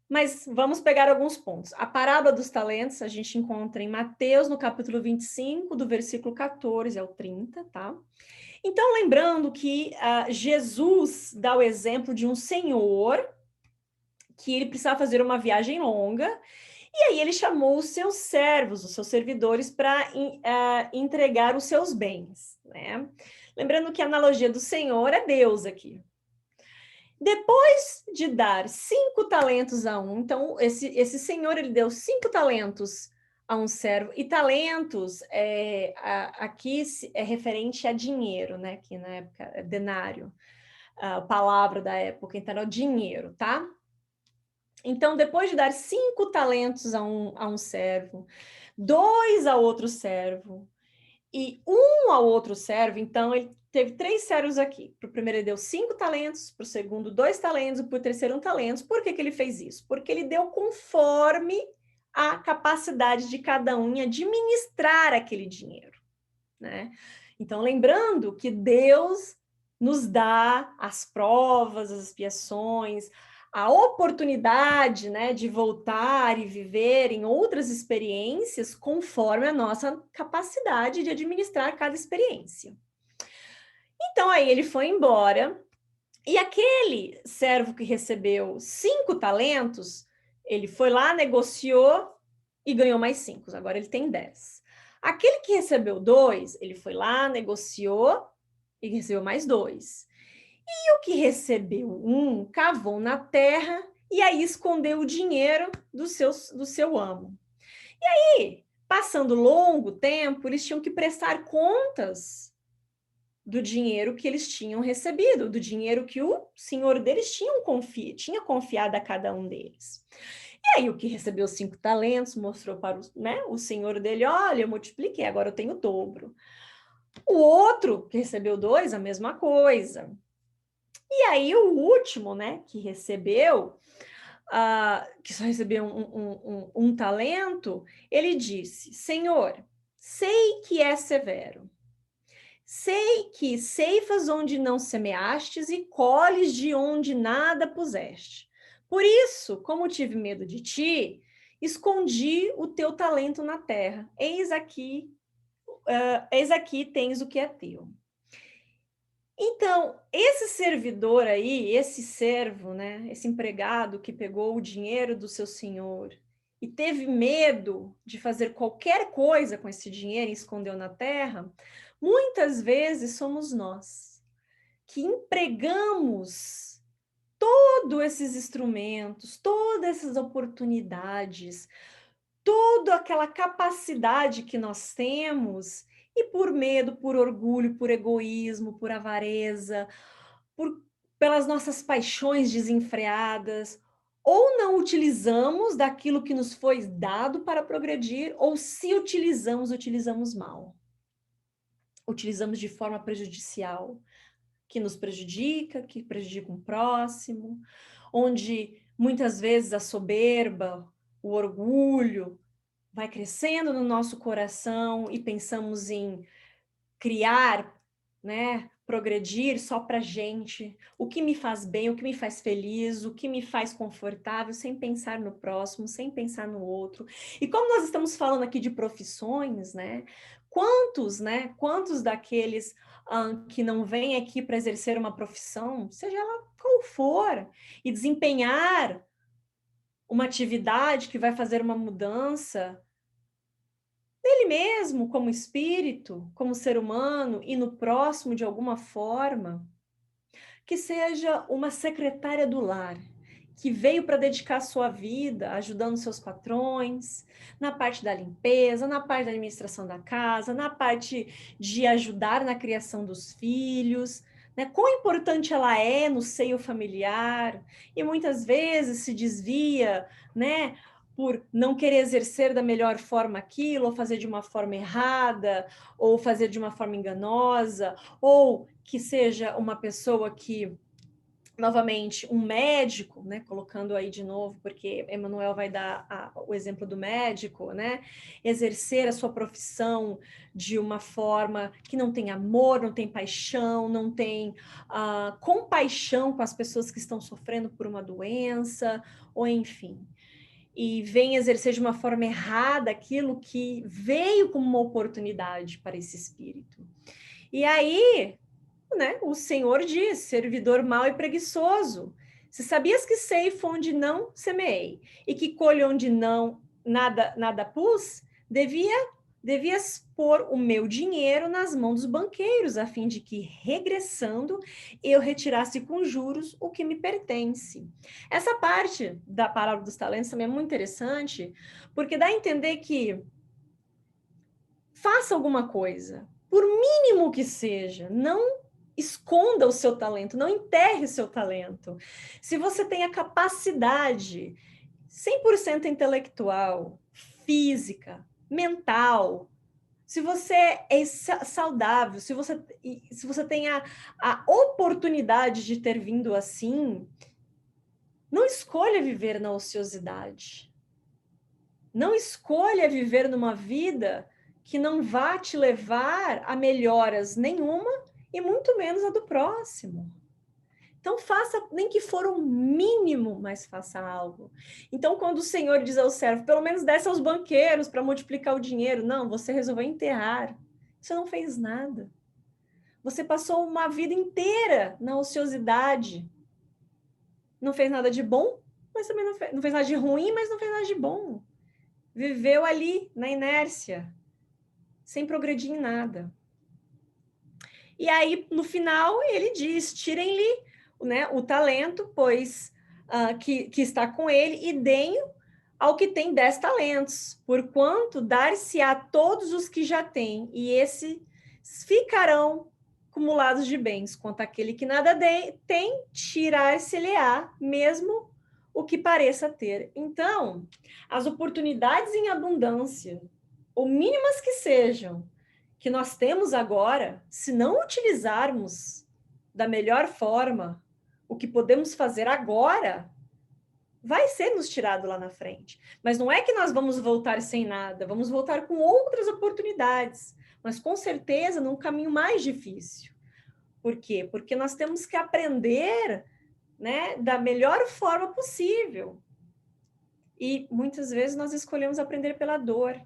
A: Mas vamos pegar alguns pontos. A parábola dos talentos a gente encontra em Mateus, no capítulo 25, do versículo 14 ao 30, tá? Então, lembrando que Jesus dá o exemplo de um senhor que ele precisava fazer uma viagem longa, e aí ele chamou os seus servos, os seus servidores, para entregar os seus bens, né? Lembrando que a analogia do senhor é Deus aqui. Depois de dar 5 talentos a um, então esse senhor ele deu 5 talentos a um servo, e talentos aqui é referente a dinheiro, né? Que na época é denário, a palavra da época, então era o dinheiro, tá? Então, depois de dar 5 talentos a um servo, 2 a outro servo, e 1 ao outro servo, então ele teve 3 servos aqui. Para o primeiro ele deu 5 talentos, para o segundo 2 talentos, e para o terceiro 1 talento. Por que ele fez isso? Porque ele deu conforme a capacidade de cada um em administrar aquele dinheiro, né? Então, lembrando que Deus nos dá as provas, as expiações, a oportunidade, né, de voltar e viver em outras experiências conforme a nossa capacidade de administrar cada experiência. Então, aí ele foi embora, e aquele servo que recebeu 5 talentos, ele foi lá, negociou e ganhou mais 5. Agora ele tem 10. Aquele que recebeu 2, ele foi lá, negociou e recebeu mais 2. E o que recebeu 1, cavou na terra e aí escondeu o dinheiro do seu amo. E aí, passando longo tempo, eles tinham que prestar contas do dinheiro que eles tinham recebido, do dinheiro que o senhor deles tinha confiado a cada um deles. E aí, o que recebeu 5 talentos mostrou para o senhor dele: olha, eu multipliquei, agora eu tenho o dobro. O outro, que recebeu 2, a mesma coisa. E aí, o último, né, que recebeu, que só recebeu um talento, ele disse: Senhor, sei que é severo. Sei que ceifas onde não semeastes e colhes de onde nada puseste. Por isso, como tive medo de ti, escondi o teu talento na terra. Eis aqui tens o que é teu. Então, esse servidor aí, esse servo, né, esse empregado que pegou o dinheiro do seu senhor e teve medo de fazer qualquer coisa com esse dinheiro e escondeu na terra, muitas vezes somos nós que empregamos todos esses instrumentos, todas essas oportunidades, toda aquela capacidade que nós temos, e por medo, por orgulho, por egoísmo, por avareza, pelas nossas paixões desenfreadas, ou não utilizamos daquilo que nos foi dado para progredir, ou se utilizamos, utilizamos mal. Utilizamos de forma prejudicial, que nos prejudica, que prejudica um próximo, onde muitas vezes a soberba, o orgulho, vai crescendo no nosso coração e pensamos em criar, né, progredir só para gente, o que me faz bem, o que me faz feliz, o que me faz confortável, sem pensar no próximo, sem pensar no outro. E como nós estamos falando aqui de profissões, né, quantos daqueles que não vem aqui para exercer uma profissão, seja ela qual for, e desempenhar uma atividade que vai fazer uma mudança nele mesmo, como espírito, como ser humano e no próximo de alguma forma, que seja uma secretária do lar, que veio para dedicar sua vida ajudando seus patrões, na parte da limpeza, na parte da administração da casa, na parte de ajudar na criação dos filhos, né? Quão importante ela é no seio familiar, e muitas vezes se desvia, né? Por não querer exercer da melhor forma aquilo, ou fazer de uma forma errada, ou fazer de uma forma enganosa, ou que seja uma pessoa que, novamente, um médico, né, colocando aí de novo, porque Emmanuel vai dar o exemplo do médico, né, exercer a sua profissão de uma forma que não tem amor, não tem paixão, não tem compaixão com as pessoas que estão sofrendo por uma doença, ou enfim, e vem exercer de uma forma errada aquilo que veio como uma oportunidade para esse espírito. E aí, né, o Senhor diz, servidor mau e preguiçoso, se sabias que ceifo onde não semeei, e que colho onde não nada pus, devias pôr o meu dinheiro nas mãos dos banqueiros, a fim de que, regressando, eu retirasse com juros o que me pertence. Essa parte da parábola dos talentos também é muito interessante, porque dá a entender que faça alguma coisa, por mínimo que seja, não esconda o seu talento, não enterre o seu talento. Se você tem a capacidade 100% intelectual, física, mental, se você é saudável, se você tem a oportunidade de ter vindo assim, não escolha viver na ociosidade. Não escolha viver numa vida que não vá te levar a melhoras nenhuma e muito menos a do próximo. Então faça, nem que for o mínimo, mas faça algo. Então quando o Senhor diz ao servo, pelo menos desce aos banqueiros para multiplicar o dinheiro, não, você resolveu enterrar. Você não fez nada. Você passou uma vida inteira na ociosidade. Não fez nada de bom, mas também não fez nada de ruim, mas não fez nada de bom. Viveu ali, na inércia, sem progredir em nada. E aí, no final, ele diz, tirem-lhe, né, o talento, pois que está com ele, e deem ao que tem 10 talentos, porquanto dar-se a todos os que já têm, e esses ficarão acumulados de bens, quanto aquele que nada tem, tirar-se-lhe-á, mesmo o que pareça ter. Então, as oportunidades em abundância, ou mínimas que sejam, que nós temos agora, se não utilizarmos da melhor forma o que podemos fazer agora, vai ser nos tirado lá na frente. Mas não é que nós vamos voltar sem nada, vamos voltar com outras oportunidades, mas com certeza num caminho mais difícil. Por quê? Porque nós temos que aprender, né, da melhor forma possível. E muitas vezes nós escolhemos aprender pela dor.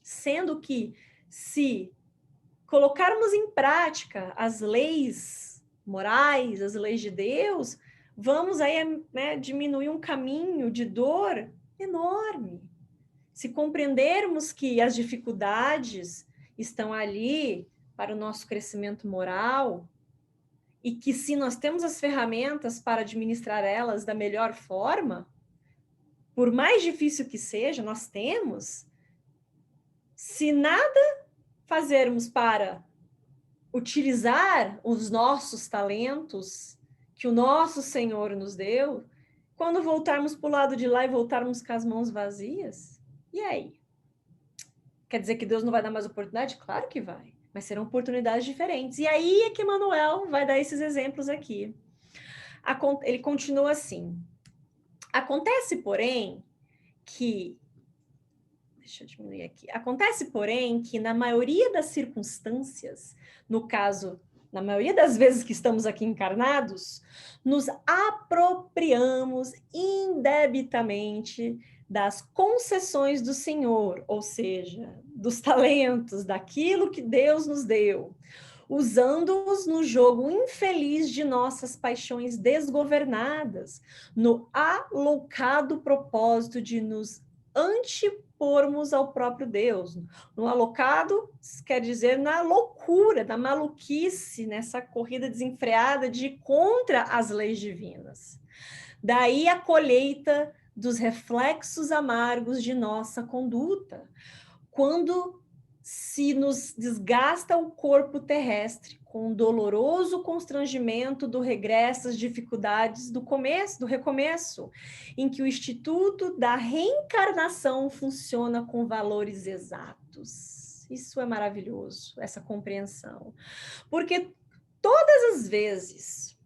A: Sendo que, se colocarmos em prática as leis morais, as leis de Deus, vamos aí, né, diminuir um caminho de dor enorme. Se compreendermos que as dificuldades estão ali para o nosso crescimento moral e que, se nós temos as ferramentas para administrar elas da melhor forma, por mais difícil que seja, nós temos. Se nada fazermos para utilizar os nossos talentos que o nosso Senhor nos deu, quando voltarmos para o lado de lá e voltarmos com as mãos vazias, e aí? Quer dizer que Deus não vai dar mais oportunidade? Claro que vai, mas serão oportunidades diferentes. E aí é que Emmanuel vai dar esses exemplos aqui. Ele continua assim. Acontece, porém, que... Deixa eu diminuir aqui. Acontece, porém, que na maioria das circunstâncias, no caso, na maioria das vezes que estamos aqui encarnados, nos apropriamos indebitamente das concessões do Senhor, ou seja, dos talentos, daquilo que Deus nos deu, usando-os no jogo infeliz de nossas paixões desgovernadas, no alocado propósito de nos antepormos ao próprio Deus. No alocado, quer dizer na loucura, na maluquice, nessa corrida desenfreada de ir contra as leis divinas. Daí a colheita dos reflexos amargos de nossa conduta, quando se nos desgasta o corpo terrestre com o doloroso constrangimento do regresso às dificuldades do começo, do recomeço, em que o Instituto da Reencarnação funciona com valores exatos. Isso é maravilhoso, essa compreensão. Porque todas as vezes...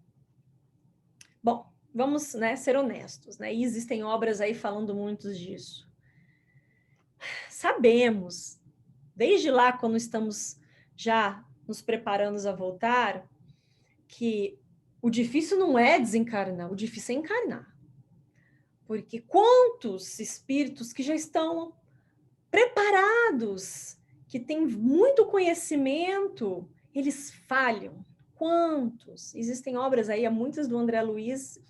A: Bom, vamos, né, ser honestos, né? E existem obras aí falando muito disso. Sabemos, desde lá, quando estamos já nos preparando a voltar, que o difícil não é desencarnar, o difícil é encarnar. Porque quantos espíritos que já estão preparados, que têm muito conhecimento, eles falham. Quantos? Existem obras aí, muitas do André Luiz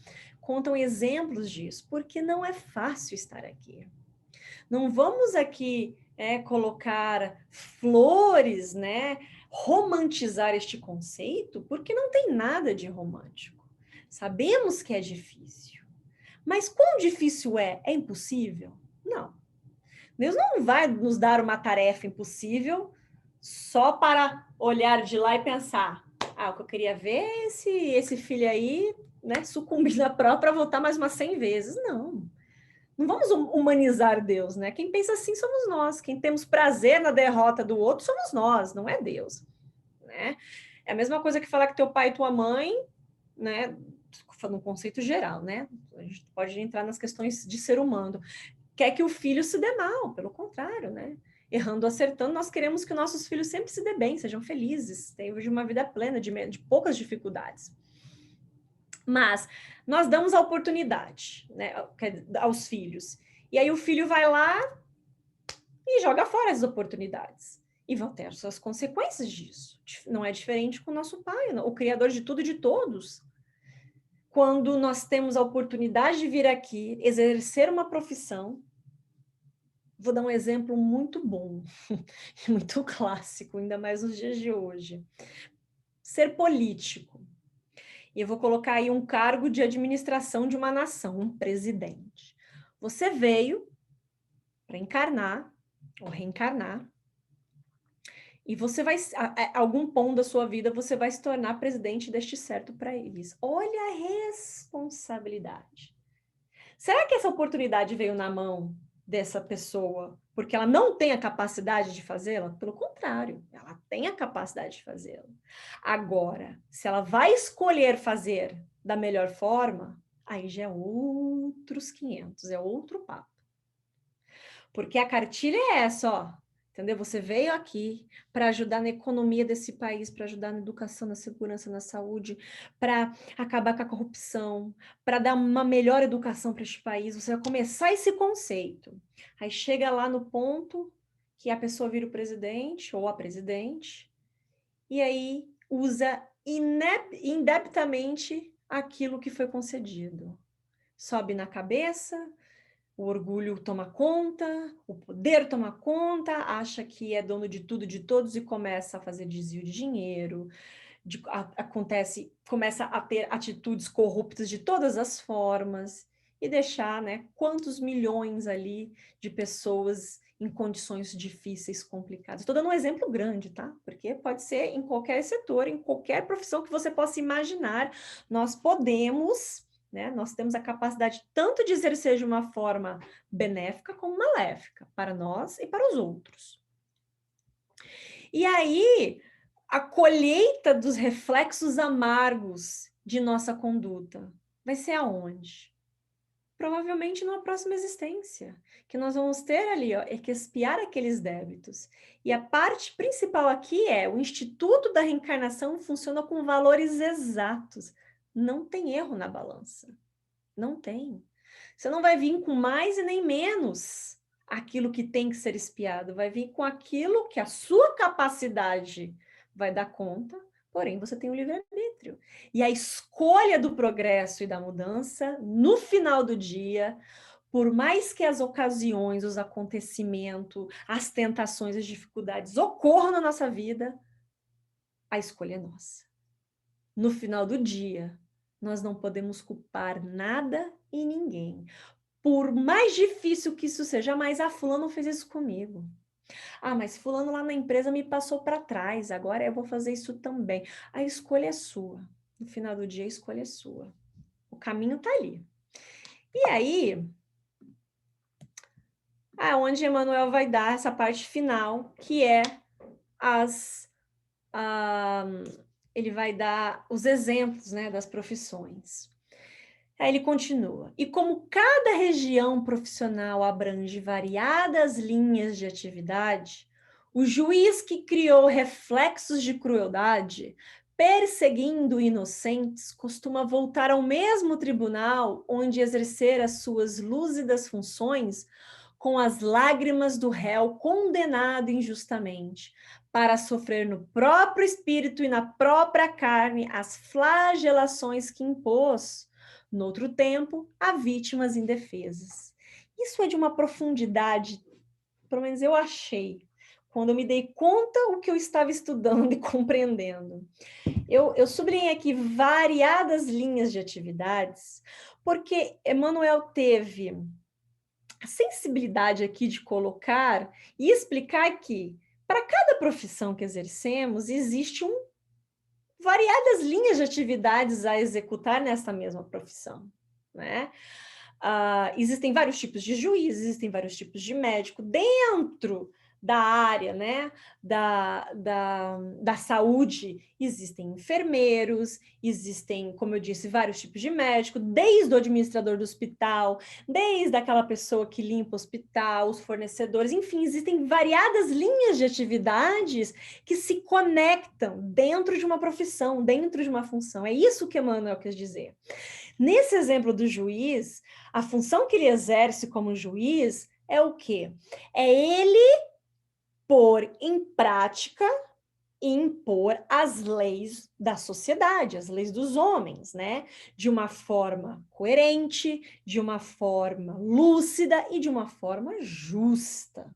A: contam exemplos disso, porque não é fácil estar aqui. Não vamos aqui colocar flores, né? Romantizar este conceito, porque não tem nada de romântico. Sabemos que é difícil. Mas quão difícil é? É impossível? Não. Deus não vai nos dar uma tarefa impossível só para olhar de lá e pensar: o que eu queria ver é esse filho aí, né, sucumbir na prova para voltar mais umas 100 vezes. Não. Não vamos humanizar Deus, né? Quem pensa assim somos nós. Quem temos prazer na derrota do outro somos nós, não é Deus, né? É a mesma coisa que falar que teu pai e tua mãe, né? No conceito geral, né? A gente pode entrar nas questões de ser humano. Quer que o filho se dê mal, pelo contrário, né? Errando, acertando, nós queremos que nossos filhos sempre se dê bem, sejam felizes, tenham uma vida plena, de poucas dificuldades. Mas nós damos a oportunidade, né, aos filhos. E aí o filho vai lá e joga fora as oportunidades. E vão ter suas consequências disso. Não é diferente com o nosso pai, o criador de tudo e de todos. Quando nós temos a oportunidade de vir aqui, exercer uma profissão, vou dar um exemplo muito bom, muito clássico, ainda mais nos dias de hoje. Ser político. E eu vou colocar aí um cargo de administração de uma nação, um presidente. Você veio para encarnar ou reencarnar, e você vai, a algum ponto da sua vida, você vai se tornar presidente deste certo país. Olha a responsabilidade. Será que essa oportunidade veio na mão dessa pessoa porque ela não tem a capacidade de fazê-la? Pelo contrário, ela tem a capacidade de fazê-la. Agora, se ela vai escolher fazer da melhor forma, aí já é outros 500, é outro papo. Porque a cartilha é essa, ó. Entendeu? Você veio aqui para ajudar na economia desse país, para ajudar na educação, na segurança, na saúde, para acabar com a corrupção, para dar uma melhor educação para este país. Você vai começar esse conceito. Aí chega lá no ponto que a pessoa vira o presidente ou a presidente, e aí usa indebitamente aquilo que foi concedido. Sobe na cabeça, o orgulho toma conta, o poder toma conta, acha que é dono de tudo, de todos, e começa a fazer desvio de dinheiro, começa a ter atitudes corruptas de todas as formas, e deixar, né, quantos milhões ali de pessoas em condições difíceis, complicadas. Estou dando um exemplo grande, tá? Porque pode ser em qualquer setor, em qualquer profissão que você possa imaginar, nós podemos... Né? Nós temos a capacidade tanto de exercer de uma forma benéfica como maléfica, para nós e para os outros. E aí, a colheita dos reflexos amargos de nossa conduta vai ser aonde? Provavelmente numa próxima existência, que nós vamos ter ali, ó, é que expiar aqueles débitos. E a parte principal aqui é o Instituto da Reencarnação funciona com valores exatos. Não tem erro na balança. Não tem. Você não vai vir com mais e nem menos aquilo que tem que ser espiado. Vai vir com aquilo que a sua capacidade vai dar conta, porém você tem o livre-arbítrio. E a escolha do progresso e da mudança, no final do dia, por mais que as ocasiões, os acontecimentos, as tentações, as dificuldades ocorram na nossa vida, a escolha é nossa. No final do dia, nós não podemos culpar nada e ninguém. Por mais difícil que isso seja, mas fulano fez isso comigo. Mas fulano lá na empresa me passou para trás, agora eu vou fazer isso também. A escolha é sua. No final do dia, a escolha é sua. O caminho está ali. E aí, onde Emmanuel vai dar essa parte final, que é ele vai dar os exemplos, né, das profissões. Aí ele continua. E como cada região profissional abrange variadas linhas de atividade, o juiz que criou reflexos de crueldade, perseguindo inocentes, costuma voltar ao mesmo tribunal onde exercer as suas lúcidas funções com as lágrimas do réu condenado injustamente, para sofrer no próprio espírito e na própria carne as flagelações que impôs, noutro tempo, a vítimas indefesas. Isso é de uma profundidade, pelo menos eu achei, quando eu me dei conta o que eu estava estudando e compreendendo. Eu sublinhei aqui variadas linhas de atividades, porque Emmanuel teve a sensibilidade aqui de colocar e explicar que, para cada profissão que exercemos, existe variadas linhas de atividades a executar nessa mesma profissão, né? Existem vários tipos de juízes, existem vários tipos de médico dentro da área, né, da saúde. Existem enfermeiros, existem, como eu disse, vários tipos de médico, desde o administrador do hospital, desde aquela pessoa que limpa o hospital, os fornecedores, enfim, existem variadas linhas de atividades que se conectam dentro de uma profissão, dentro de uma função. É isso que Emmanuel quis dizer. Nesse exemplo do juiz, a função que ele exerce como juiz é o quê? É ele pôr em prática e impor as leis da sociedade, as leis dos homens, né? De uma forma coerente, de uma forma lúcida e de uma forma justa,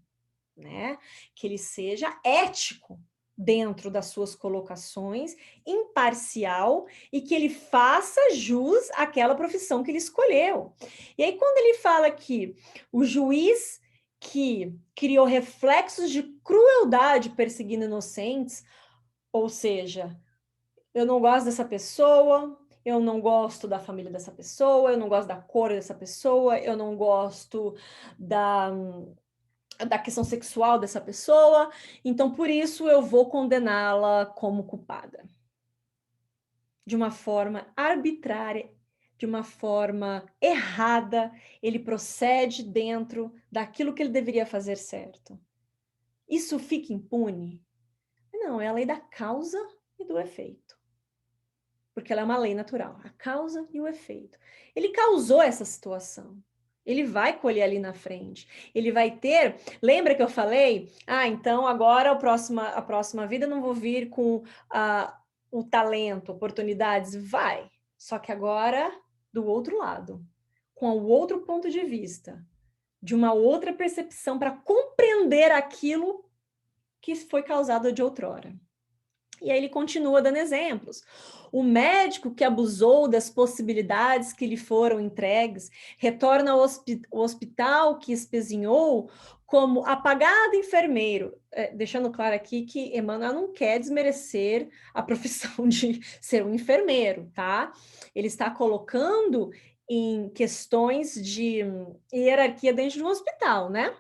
A: né? Que ele seja ético dentro das suas colocações, imparcial e que ele faça jus àquela profissão que ele escolheu. E aí, quando ele fala que o juiz que criou reflexos de crueldade perseguindo inocentes, ou seja, eu não gosto dessa pessoa, eu não gosto da família dessa pessoa, eu não gosto da cor dessa pessoa, eu não gosto da questão sexual dessa pessoa, então por isso eu vou condená-la como culpada. De uma forma arbitrária, de uma forma errada, ele procede dentro daquilo que ele deveria fazer certo. Isso fica impune? Não, é a lei da causa e do efeito. Porque ela é uma lei natural, a causa e o efeito. Ele causou essa situação. Ele vai colher ali na frente. Ele vai ter. Lembra que eu falei? Então agora a próxima vida eu não vou vir com o talento, oportunidades. Vai. Só que agora do outro lado, com o outro ponto de vista, de uma outra percepção para compreender aquilo que foi causado de outrora. E aí ele continua dando exemplos. O médico que abusou das possibilidades que lhe foram entregues retorna ao hospital que espezinhou como apagado enfermeiro. Deixando claro aqui que Emmanuel não quer desmerecer a profissão de ser um enfermeiro, tá? Ele está colocando em questões de hierarquia dentro de um hospital, né?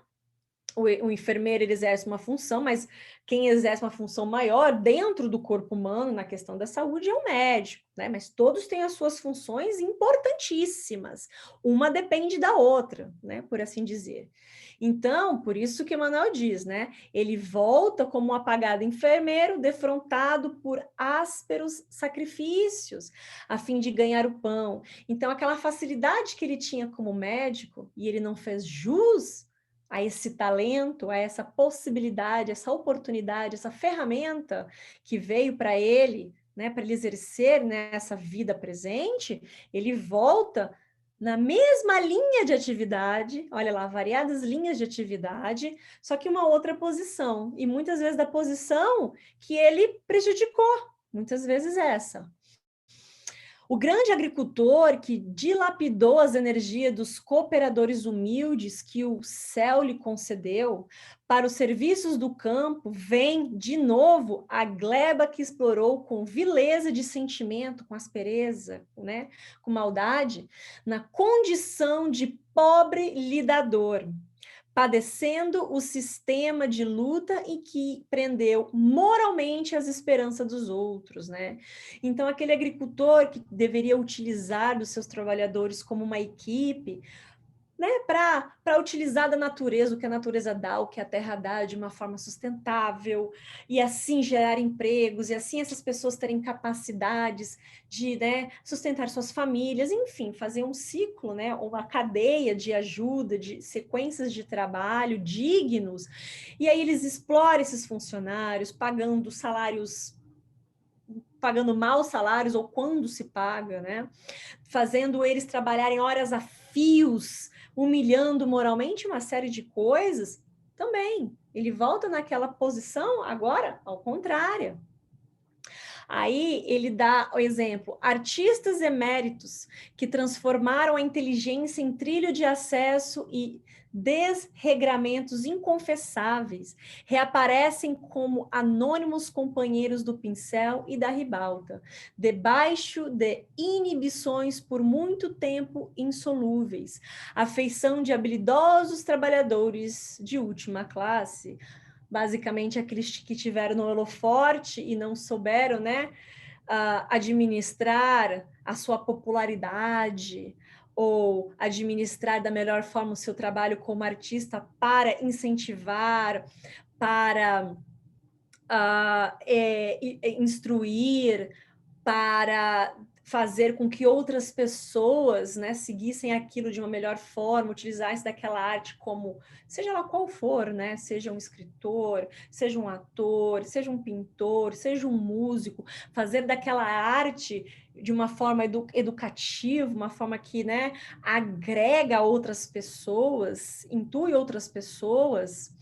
A: O enfermeiro ele exerce uma função, mas quem exerce uma função maior dentro do corpo humano na questão da saúde é o médico, né? Mas todos têm as suas funções importantíssimas. Uma depende da outra, né? Por assim dizer. Então, por isso que Emmanuel diz, né? Ele volta como um apagado enfermeiro, defrontado por ásperos sacrifícios, a fim de ganhar o pão. Então, aquela facilidade que ele tinha como médico, e ele não fez jus a esse talento, a essa possibilidade, essa oportunidade, essa ferramenta que veio para ele, né, para ele exercer nessa vida presente, ele volta na mesma linha de atividade, olha lá, variadas linhas de atividade, só que uma outra posição, e muitas vezes da posição que ele prejudicou, muitas vezes essa. O grande agricultor que dilapidou as energias dos cooperadores humildes que o céu lhe concedeu para os serviços do campo, vem, de novo, a gleba que explorou com vileza de sentimento, com aspereza, né, com maldade, na condição de pobre lidador, padecendo o sistema de luta em que prendeu moralmente as esperanças dos outros, né? Então, aquele agricultor que deveria utilizar dos seus trabalhadores como uma equipe, né, para utilizar da natureza, o que a natureza dá, o que a terra dá, de uma forma sustentável, e assim gerar empregos, e assim essas pessoas terem capacidades de, né, sustentar suas famílias, enfim, fazer um ciclo, né, uma cadeia de ajuda, de sequências de trabalho dignos, e aí eles exploram esses funcionários, pagando maus salários, ou quando se paga, né? Fazendo eles trabalharem horas a fios, humilhando moralmente uma série de coisas, também. Ele volta naquela posição, agora, ao contrário. Aí ele dá o exemplo: artistas eméritos que transformaram a inteligência em trilho de acesso e desregramentos inconfessáveis, reaparecem como anônimos companheiros do pincel e da ribalta, debaixo de inibições por muito tempo insolúveis, a feição de habilidosos trabalhadores de última classe, basicamente aqueles que tiveram no holoforte e não souberam, né, administrar a sua popularidade ou administrar da melhor forma o seu trabalho como artista para incentivar, para instruir, para fazer com que outras pessoas, né, seguissem aquilo de uma melhor forma, utilizassem daquela arte como, seja lá qual for, né, seja um escritor, seja um ator, seja um pintor, seja um músico, fazer daquela arte de uma forma educativa, uma forma que, né, agrega outras pessoas, intui outras pessoas.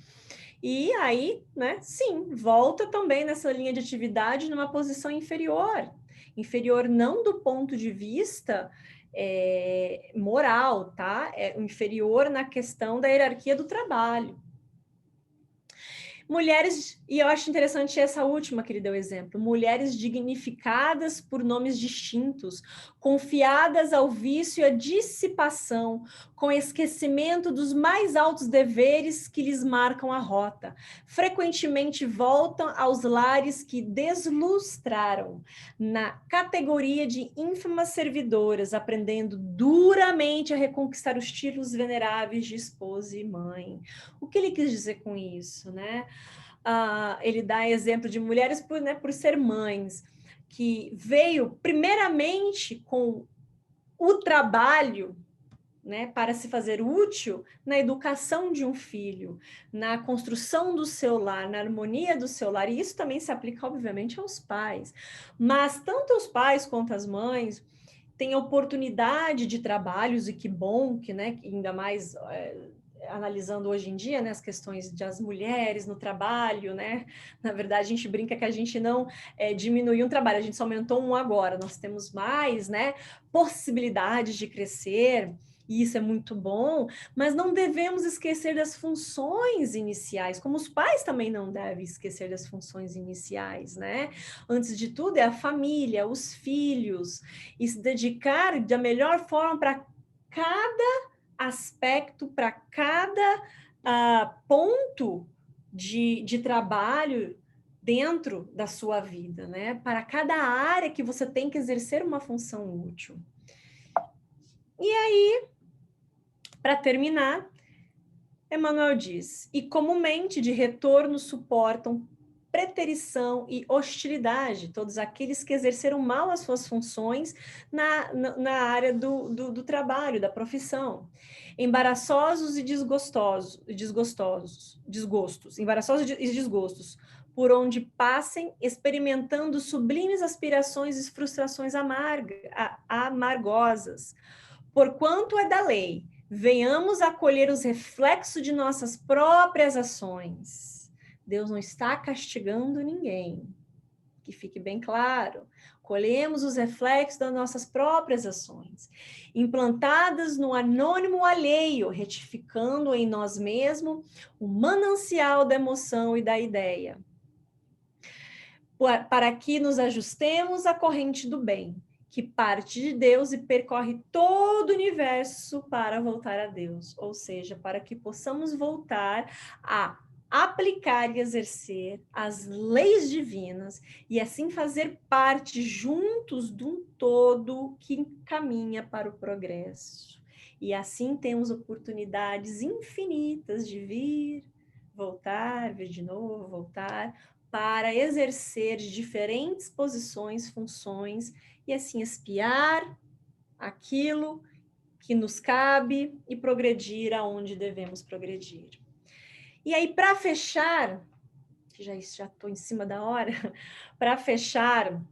A: E aí, né, sim, volta também nessa linha de atividade numa posição inferior. Inferior não do ponto de vista moral, tá? É inferior na questão da hierarquia do trabalho. Mulheres, e eu acho interessante essa última que ele deu exemplo, mulheres dignificadas por nomes distintos, confiadas ao vício e à dissipação, com esquecimento dos mais altos deveres que lhes marcam a rota. Frequentemente voltam aos lares que deslustraram, na categoria de ínfimas servidoras, aprendendo duramente a reconquistar os títulos veneráveis de esposa e mãe. O que ele quis dizer com isso, né? Ele dá exemplo de mulheres por ser mães, que veio primeiramente com o trabalho, né, para se fazer útil na educação de um filho, na construção do seu lar, na harmonia do seu lar, e isso também se aplica, obviamente, aos pais. Mas tanto os pais quanto as mães têm oportunidade de trabalhos, e que bom que, né, ainda mais analisando hoje em dia, né, as questões das mulheres no trabalho, né, na verdade a gente brinca que a gente não diminuiu um trabalho, a gente só aumentou um agora, nós temos mais, né, possibilidades de crescer, e isso é muito bom, mas não devemos esquecer das funções iniciais, como os pais também não devem esquecer das funções iniciais, né? Antes de tudo é a família, os filhos, e se dedicar da melhor forma para cada aspecto, para cada ponto de trabalho dentro da sua vida, né? Para cada área que você tem que exercer uma função útil. E aí, para terminar, Emmanuel diz: e comumente de retorno suportam preterição e hostilidade, todos aqueles que exerceram mal as suas funções na área do trabalho, da profissão. Embaraçosos e desgostos, embaraçosos e desgostos, por onde passem, experimentando sublimes aspirações e frustrações amargosas. Porquanto é da lei, venhamos a colher os reflexos de nossas próprias ações. Deus não está castigando ninguém, que fique bem claro. Colhemos os reflexos das nossas próprias ações, implantadas no anônimo alheio, retificando em nós mesmos o manancial da emoção e da ideia, para que nos ajustemos à corrente do bem, que parte de Deus e percorre todo o universo para voltar a Deus, ou seja, para que possamos voltar a aplicar e exercer as leis divinas e assim fazer parte juntos de um todo que caminha para o progresso. E assim temos oportunidades infinitas de vir, voltar, vir de novo, voltar, para exercer diferentes posições, funções, e assim espiar aquilo que nos cabe e progredir aonde devemos progredir. E aí, para fechar, já estou em cima da hora, para fechar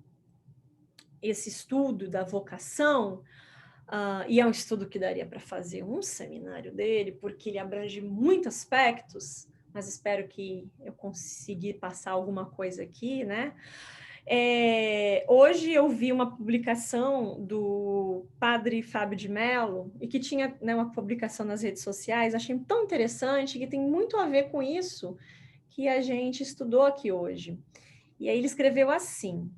A: esse estudo da vocação, e é um estudo que daria para fazer um seminário dele, porque ele abrange muitos aspectos, mas espero que eu consiga passar alguma coisa aqui, né? Hoje eu vi uma publicação do padre Fábio de Mello, e que tinha, né, uma publicação nas redes sociais, achei tão interessante, que tem muito a ver com isso que a gente estudou aqui hoje. E aí ele escreveu assim: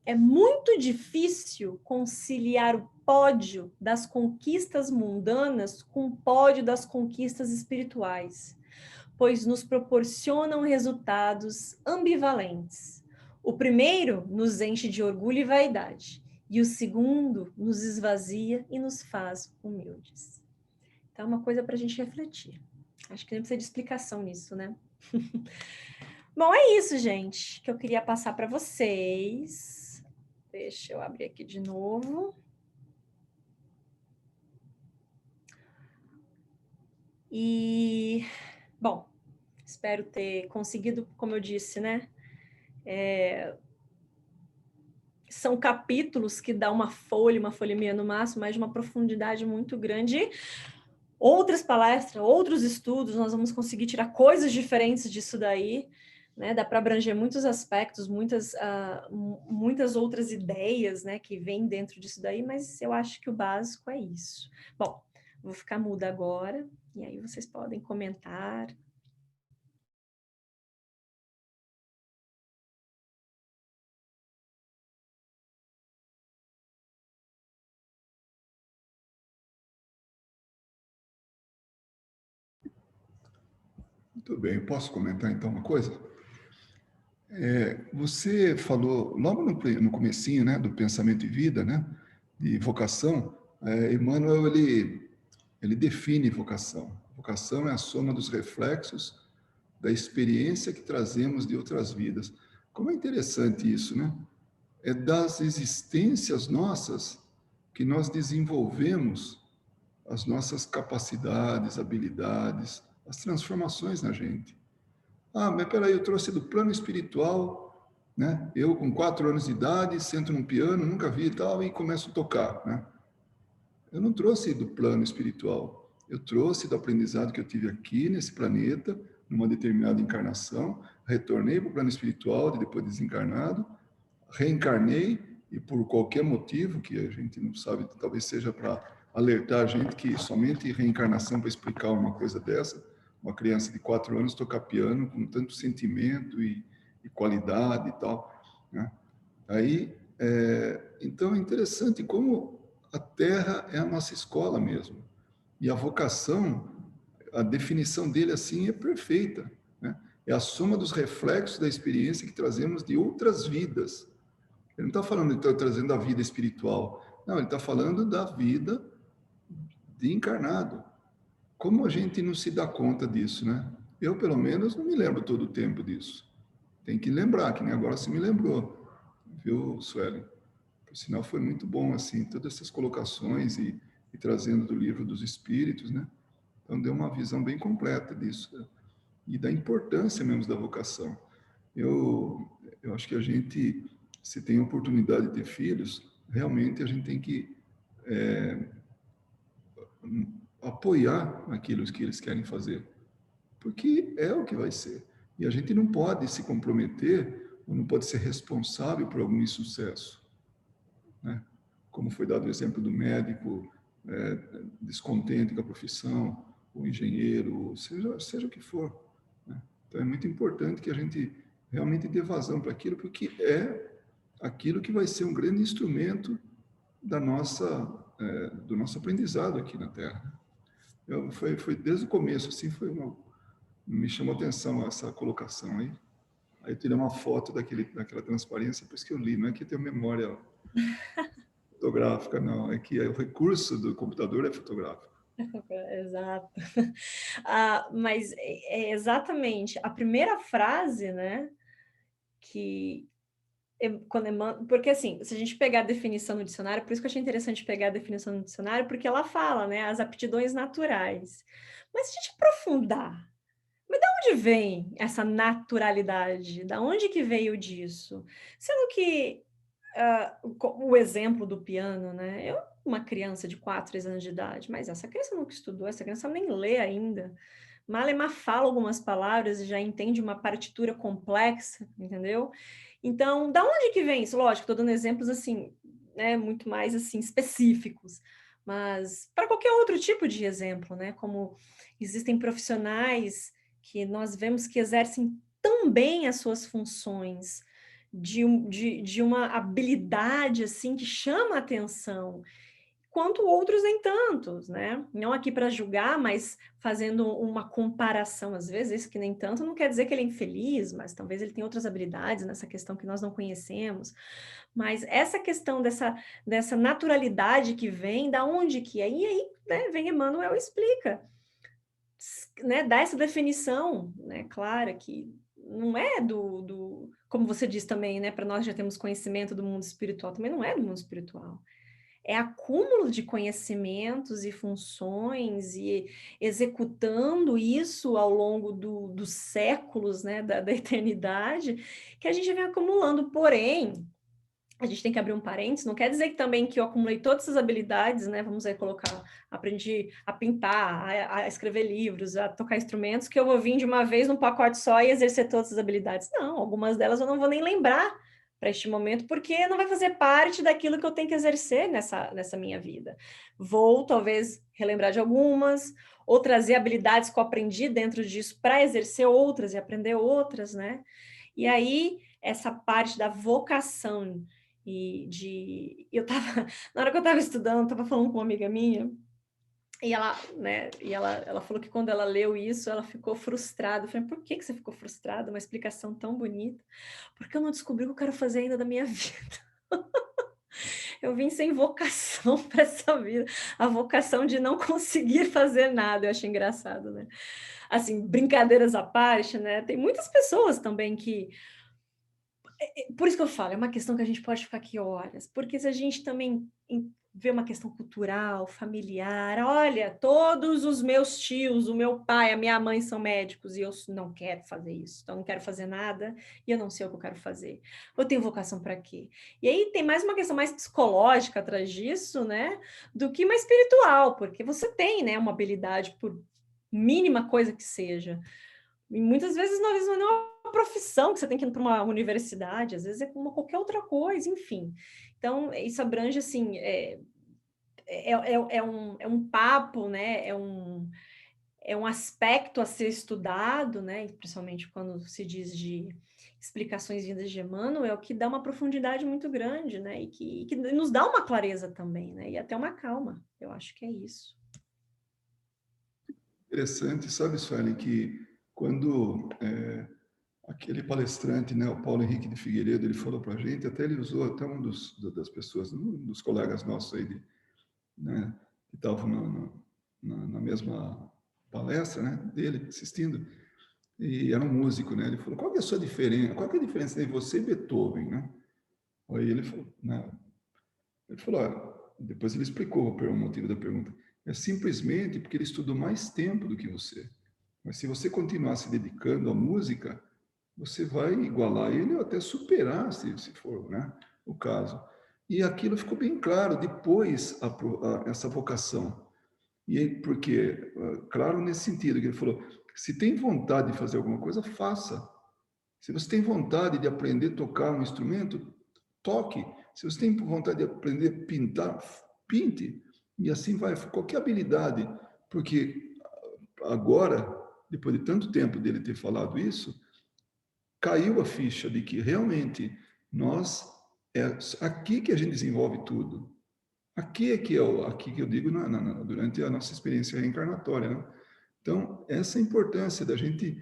A: é muito difícil conciliar o pódio das conquistas mundanas com o pódio das conquistas espirituais, pois nos proporcionam resultados ambivalentes. O primeiro nos enche de orgulho e vaidade, e o segundo nos esvazia e nos faz humildes. Então, é uma coisa para a gente refletir. Acho que nem precisa de explicação nisso, né? Bom, é isso, gente, que eu queria passar para vocês. Deixa eu abrir aqui de novo. E, bom, espero ter conseguido, como eu disse, né? São capítulos que dá uma folha e meia no máximo, mas de uma profundidade muito grande. Outras palestras, outros estudos, nós vamos conseguir tirar coisas diferentes disso daí, né? Dá para abranger muitos aspectos, muitas outras ideias, né, que vêm dentro disso daí, mas eu acho que o básico é isso. Bom, vou ficar muda agora, e aí vocês podem comentar.
B: Muito bem, eu posso comentar então uma coisa? Você falou logo no comecinho, né, do pensamento e vida, né, de vocação. Emmanuel, ele define vocação. Vocação é a soma dos reflexos da experiência que trazemos de outras vidas. Como é interessante isso, né? É das existências nossas que nós desenvolvemos as nossas capacidades, habilidades, as transformações na gente. Ah, mas peraí, eu trouxe do plano espiritual, né? Eu com 4 anos de idade, sento num piano, nunca vi e tal, e começo a tocar, né? Eu não trouxe do plano espiritual, eu trouxe do aprendizado que eu tive aqui nesse planeta, numa determinada encarnação, retornei para o plano espiritual, depois desencarnado, reencarnei, e por qualquer motivo, que a gente não sabe, talvez seja para alertar a gente que somente reencarnação para explicar uma coisa dessa, uma criança de 4 anos tocar piano com tanto sentimento e qualidade e tal, né? Aí, então é interessante como a Terra é a nossa escola mesmo. E a vocação, a definição dele assim é perfeita, né? É a soma dos reflexos da experiência que trazemos de outras vidas. Ele não está falando, então, trazendo a vida espiritual. Não, ele está falando da vida de encarnado. Como a gente não se dá conta disso, né? Eu, pelo menos, não me lembro todo o tempo disso. tem que lembrar, que nem agora você me lembrou, viu, Sueli? Por sinal, foi muito bom, assim, todas essas colocações e trazendo do livro dos Espíritos, né? Então, deu uma visão bem completa disso, né? E da importância mesmo da vocação. Eu acho que a gente, se tem a oportunidade de ter filhos, realmente a gente tem que apoiar aquilo que eles querem fazer, porque é o que vai ser. E a gente não pode se comprometer, ou não pode ser responsável por algum insucesso, né? Como foi dado o exemplo do médico descontente com a profissão, o engenheiro, seja o que for, né? Então é muito importante que a gente realmente dê vazão para aquilo, porque é aquilo que vai ser um grande instrumento da do nosso aprendizado aqui na Terra. Foi desde o começo, assim, me chamou a atenção essa colocação aí. Aí eu tirei uma foto daquela transparência, por isso que eu li, não é que eu tenho memória fotográfica, não, é que o recurso do computador é fotográfico.
A: Exato. Mas é exatamente a primeira frase, né, que quando porque assim, se a gente pegar a definição no dicionário, por isso que eu achei interessante pegar a definição no dicionário, porque ela fala, né, as aptidões naturais. Mas se a gente aprofundar, mas de onde vem essa naturalidade? Da onde que veio disso? Sendo que o exemplo do piano, né? Eu, uma criança de 4, 3 anos de idade, mas essa criança nunca estudou, essa criança nem lê ainda. Malemar fala algumas palavras e já entende uma partitura complexa, entendeu? Então, da onde que vem isso? Lógico, estou dando exemplos assim, né, muito mais assim específicos, mas para qualquer outro tipo de exemplo, né? Como existem profissionais que nós vemos que exercem tão bem as suas funções, de uma habilidade assim que chama a atenção, quanto outros nem tantos, né? Não aqui para julgar, mas fazendo uma comparação, às vezes, esse que nem tanto não quer dizer que ele é infeliz, mas talvez ele tenha outras habilidades nessa questão que nós não conhecemos. Mas essa questão dessa naturalidade que vem, da onde que é? E aí, né, vem Emmanuel e explica, né, dá essa definição, né, clara, que não é como você diz também, né, para nós já temos conhecimento do mundo espiritual, também não é do mundo espiritual. É acúmulo de conhecimentos e funções e executando isso ao longo dos séculos, né, da eternidade, que a gente vem acumulando. Porém, a gente tem que abrir um parênteses, não quer dizer que também que eu acumulei todas essas habilidades, né? Vamos aí colocar, aprendi a pintar, a escrever livros, a tocar instrumentos, que eu vou vir de uma vez num pacote só e exercer todas essas habilidades. Não, algumas delas eu não vou nem lembrar para este momento, porque não vai fazer parte daquilo que eu tenho que exercer nessa minha vida. Vou, talvez, relembrar de algumas, ou trazer habilidades que eu aprendi dentro disso para exercer outras e aprender outras, né? E aí, essa parte da vocação eu tava na hora que eu estava estudando, eu estava falando com uma amiga minha, e ela, né, ela falou que quando ela leu isso, ela ficou frustrada. Eu falei: "Por que você ficou frustrada? Uma explicação tão bonita". "Porque eu não descobri o que eu quero fazer ainda da minha vida". Eu vim sem vocação para essa vida, a vocação de não conseguir fazer nada. Eu achei engraçado, né. Assim, brincadeiras à parte, né, tem muitas pessoas também que por isso que eu falo, é uma questão que a gente pode ficar aqui horas, porque se a gente também vê uma questão cultural, familiar, olha, todos os meus tios, o meu pai, a minha mãe são médicos e eu não quero fazer isso, então não quero fazer nada e eu não sei o que eu quero fazer. Eu tenho vocação para quê? E aí tem mais uma questão mais psicológica atrás disso, né, do que uma espiritual, porque você tem, né, uma habilidade por mínima coisa que seja. E muitas vezes não é uma profissão que você tem que ir para uma universidade, às vezes é como qualquer outra coisa, enfim. Então, isso abrange, assim, é um papo, né? É um aspecto a ser estudado, né? Principalmente quando se diz de explicações vindas de Emmanuel, que dá uma profundidade muito grande, né? E que nos dá uma clareza também, né? E até uma calma. Eu acho que é isso.
B: Interessante, sabe, Sueli, que quando aquele palestrante, né, o Paulo Henrique de Figueiredo, ele falou para a gente, até ele usou até das pessoas, um dos colegas nossos aí, né, que estavam na mesma palestra, né, dele, assistindo, e era um músico, né? Ele falou, qual que é a sua diferença? Qual que é a diferença entre você e Beethoven, né? Aí ele falou, né? Ele falou, depois ele explicou o motivo da pergunta. É simplesmente porque ele estudou mais tempo do que você. Mas se você continuar se dedicando à música, você vai igualar ele ou até superar, se for, né, o caso. E aquilo ficou bem claro depois, essa vocação. Porque, claro, nesse sentido, que ele falou, se tem vontade de fazer alguma coisa, faça. Se você tem vontade de aprender a tocar um instrumento, toque. Se você tem vontade de aprender a pintar, pinte. E assim vai, qualquer habilidade. Porque agora, depois de tanto tempo dele ter falado isso, caiu a ficha de que realmente nós, é aqui que a gente desenvolve tudo. Aqui é que aqui que eu digo durante a nossa experiência reencarnatória, né? Então, essa é a importância da gente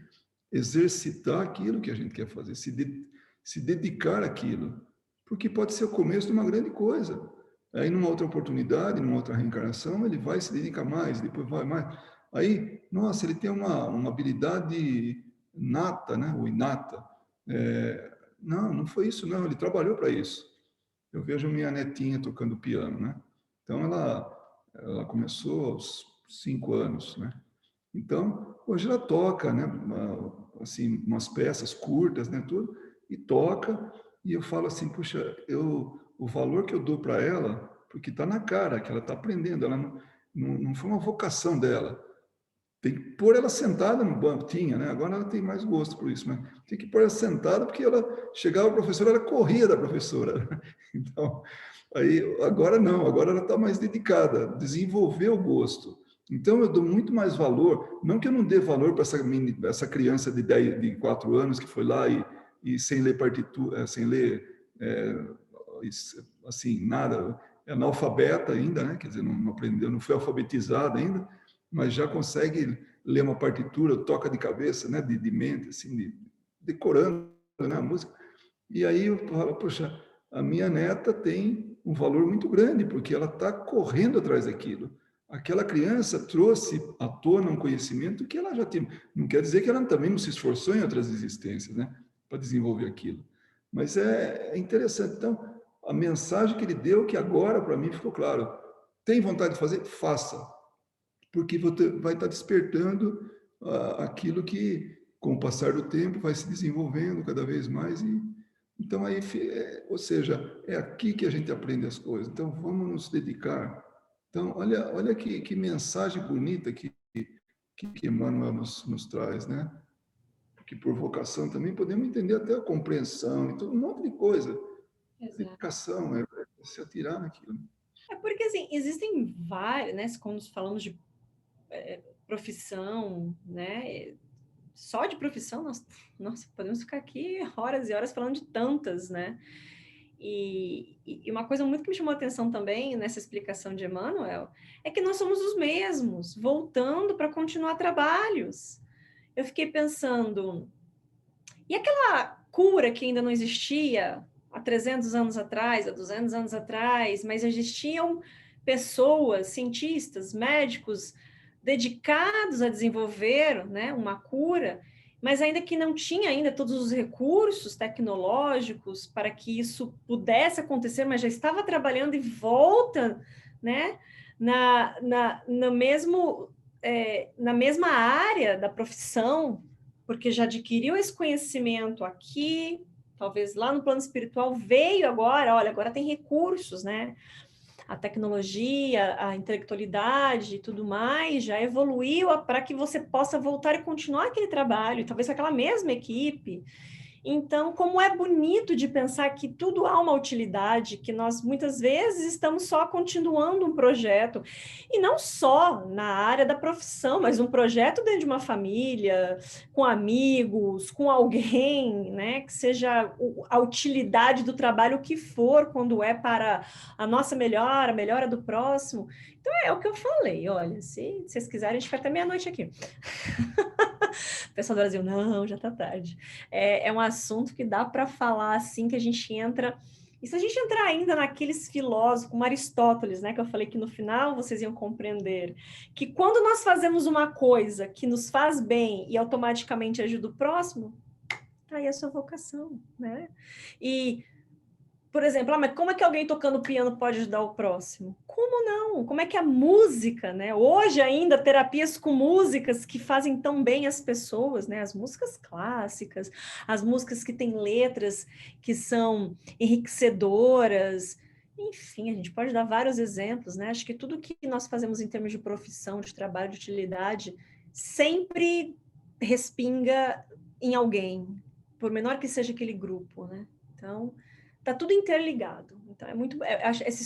B: exercitar aquilo que a gente quer fazer, se dedicar àquilo, porque pode ser o começo de uma grande coisa. Aí, numa outra oportunidade, numa outra reencarnação, ele vai se dedicar mais, depois vai mais. Aí, nossa, ele tem uma habilidade nata, né? Ou inata. Não, não foi isso, não. Ele trabalhou para isso. Eu vejo minha netinha tocando piano, né? Então, ela começou aos 5 anos, né? Então, hoje ela toca, né, assim, umas peças curtas, né, tudo, e toca, e eu falo assim, puxa, o valor que eu dou para ela, porque está na cara que ela está aprendendo, ela não foi uma vocação dela, tem que pôr ela sentada no banco, tinha, né, agora ela tem mais gosto por isso, mas tem que pôr ela sentada, porque ela chegava a professora, ela corria da professora, então, aí, agora não, agora ela está mais dedicada, desenvolveu o gosto. Então, eu dou muito mais valor, não que eu não dê valor para essa criança de 4 anos que foi lá e sem ler partitura, sem ler, assim, nada, é analfabeta ainda, né? Quer dizer, não aprendeu, não foi alfabetizada ainda, mas já consegue ler uma partitura, toca de cabeça, né? De mente, assim, decorando, né? A música. E aí eu falo, poxa, a minha neta tem um valor muito grande, porque ela está correndo atrás daquilo. Aquela criança trouxe à tona um conhecimento que ela já tinha. Não quer dizer que ela também não se esforçou em outras existências, né, para desenvolver aquilo. Mas é interessante. Então, a mensagem que ele deu, que agora para mim ficou claro: tem vontade de fazer? Faça, porque você vai estar despertando aquilo que, com o passar do tempo, vai se desenvolvendo cada vez mais então, aí, ou seja, é aqui que a gente aprende as coisas. Então, vamos nos dedicar. Então, olha que mensagem bonita que Emmanuel nos traz, né? Porque por vocação também podemos entender até a compreensão e todo um monte de coisa.
A: Exato.
B: Dedicação é se atirar naquilo.
A: É porque, assim, existem vários, né? Quando falamos de profissão, né? Só de profissão, nossa, podemos ficar aqui horas e horas falando de tantas, né? E uma coisa muito que me chamou a atenção também nessa explicação de Emmanuel é que nós somos os mesmos, voltando para continuar trabalhos. Eu fiquei pensando, e aquela cura que ainda não existia há 300 anos atrás, há 200 anos atrás, mas existiam pessoas, cientistas, médicos dedicados a desenvolver, né, uma cura, mas ainda que não tinha ainda todos os recursos tecnológicos para que isso pudesse acontecer, mas já estava trabalhando e volta, né, no mesmo, na mesma área da profissão, porque já adquiriu esse conhecimento aqui, talvez lá no plano espiritual, veio agora, olha, agora tem recursos, né? A tecnologia, a intelectualidade e tudo mais já evoluiu para que você possa voltar e continuar aquele trabalho, talvez com aquela mesma equipe. Então, como é bonito de pensar que tudo há uma utilidade, que nós muitas vezes estamos só continuando um projeto, e não só na área da profissão, mas um projeto dentro de uma família, com amigos, com alguém, né, que seja a utilidade do trabalho que for, quando é para a nossa melhora, a melhora do próximo. Então, é o que eu falei, olha, se vocês quiserem, a gente fica até meia-noite aqui. O pessoal do Brasil, não, já está tarde. É um assunto que dá para falar assim, que a gente entra E se a gente entrar ainda naqueles filósofos, como Aristóteles, né, que eu falei que no final vocês iam compreender, que quando nós fazemos uma coisa que nos faz bem e automaticamente ajuda o próximo, tá aí a sua vocação, né? E, por exemplo, mas como é que alguém tocando piano pode ajudar o próximo? Como não? Como é que a música, né? Hoje ainda, terapias com músicas que fazem tão bem as pessoas, né? As músicas clássicas, as músicas que têm letras que são enriquecedoras. Enfim, a gente pode dar vários exemplos, né? Acho que tudo que nós fazemos em termos de profissão, de trabalho, de utilidade, sempre respinga em alguém, por menor que seja aquele grupo, né? Então, tá tudo interligado. Então é muito, esse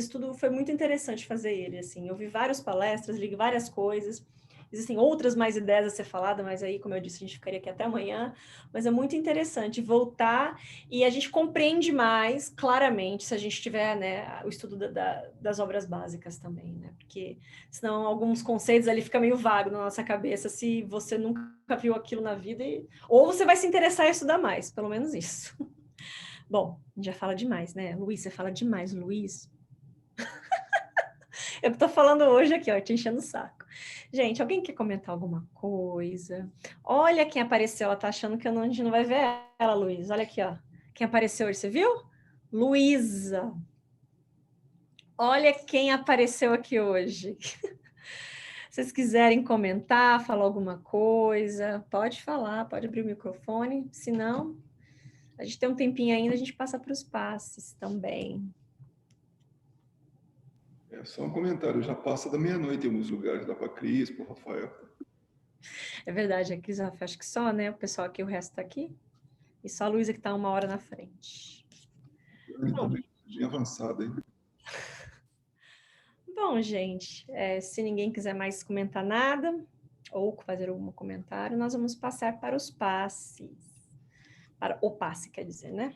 A: estudo foi muito interessante fazer ele, assim. Eu vi várias palestras, li várias coisas. Existem outras mais ideias a ser falada, mas aí, como eu disse, a gente ficaria aqui até amanhã. Mas é muito interessante voltar e a gente compreende mais claramente se a gente tiver, né, o estudo das obras básicas também, né? Porque senão alguns conceitos ali fica meio vago na nossa cabeça se você nunca viu aquilo na vida ou você vai se interessar em estudar mais, pelo menos isso. Bom, a gente já fala demais, né? Luiz, você fala demais, Luiz. Eu que tô falando hoje aqui, ó, te enchendo o saco. Gente, alguém quer comentar alguma coisa? Olha quem apareceu, ela tá achando que a gente não vai ver ela, Luiz. Olha aqui, ó. Quem apareceu hoje, você viu? Luísa. Olha quem apareceu aqui hoje. Se vocês quiserem comentar, falar alguma coisa, pode falar, pode abrir o microfone. Se não, a gente tem um tempinho ainda, a gente passa para os passes também.
B: É só um comentário, já passa da meia-noite em alguns lugares, lá para Cris, para o Rafael.
A: É verdade, a Cris, acho que só, né? O pessoal aqui, o resto tá aqui. E só a Luísa que tá 1 hora na frente.
B: Também, bem avançada, hein?
A: Bom, gente, se ninguém quiser mais comentar nada, ou fazer algum comentário, nós vamos passar para os passes. Para o passe, quer dizer, né?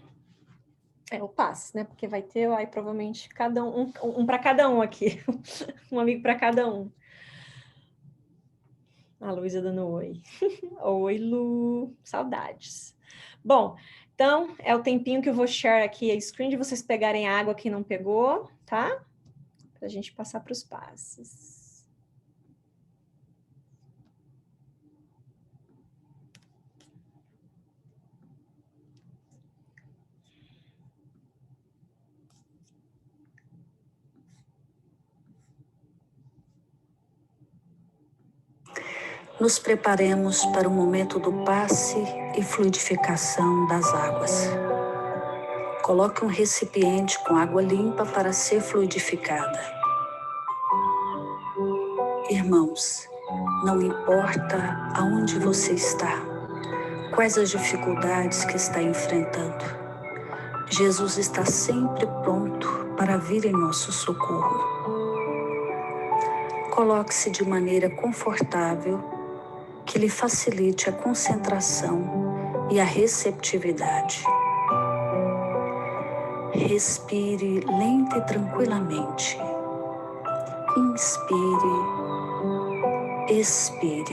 A: É o passe, né? Porque vai ter aí provavelmente cada um para cada um aqui. Um amigo para cada um. A Luísa dando oi. Oi, Lu. Saudades. Bom, então é o tempinho que eu vou share aqui a screen de vocês pegarem a água que não pegou, tá? Para a gente passar para os passes.
C: Nos preparemos para o momento do passe e fluidificação das águas. Coloque um recipiente com água limpa para ser fluidificada. Irmãos, não importa aonde você está, quais as dificuldades que está enfrentando, Jesus está sempre pronto para vir em nosso socorro. Coloque-se de maneira confortável que lhe facilite a concentração e a receptividade. Respire lenta e tranquilamente. Inspire, expire.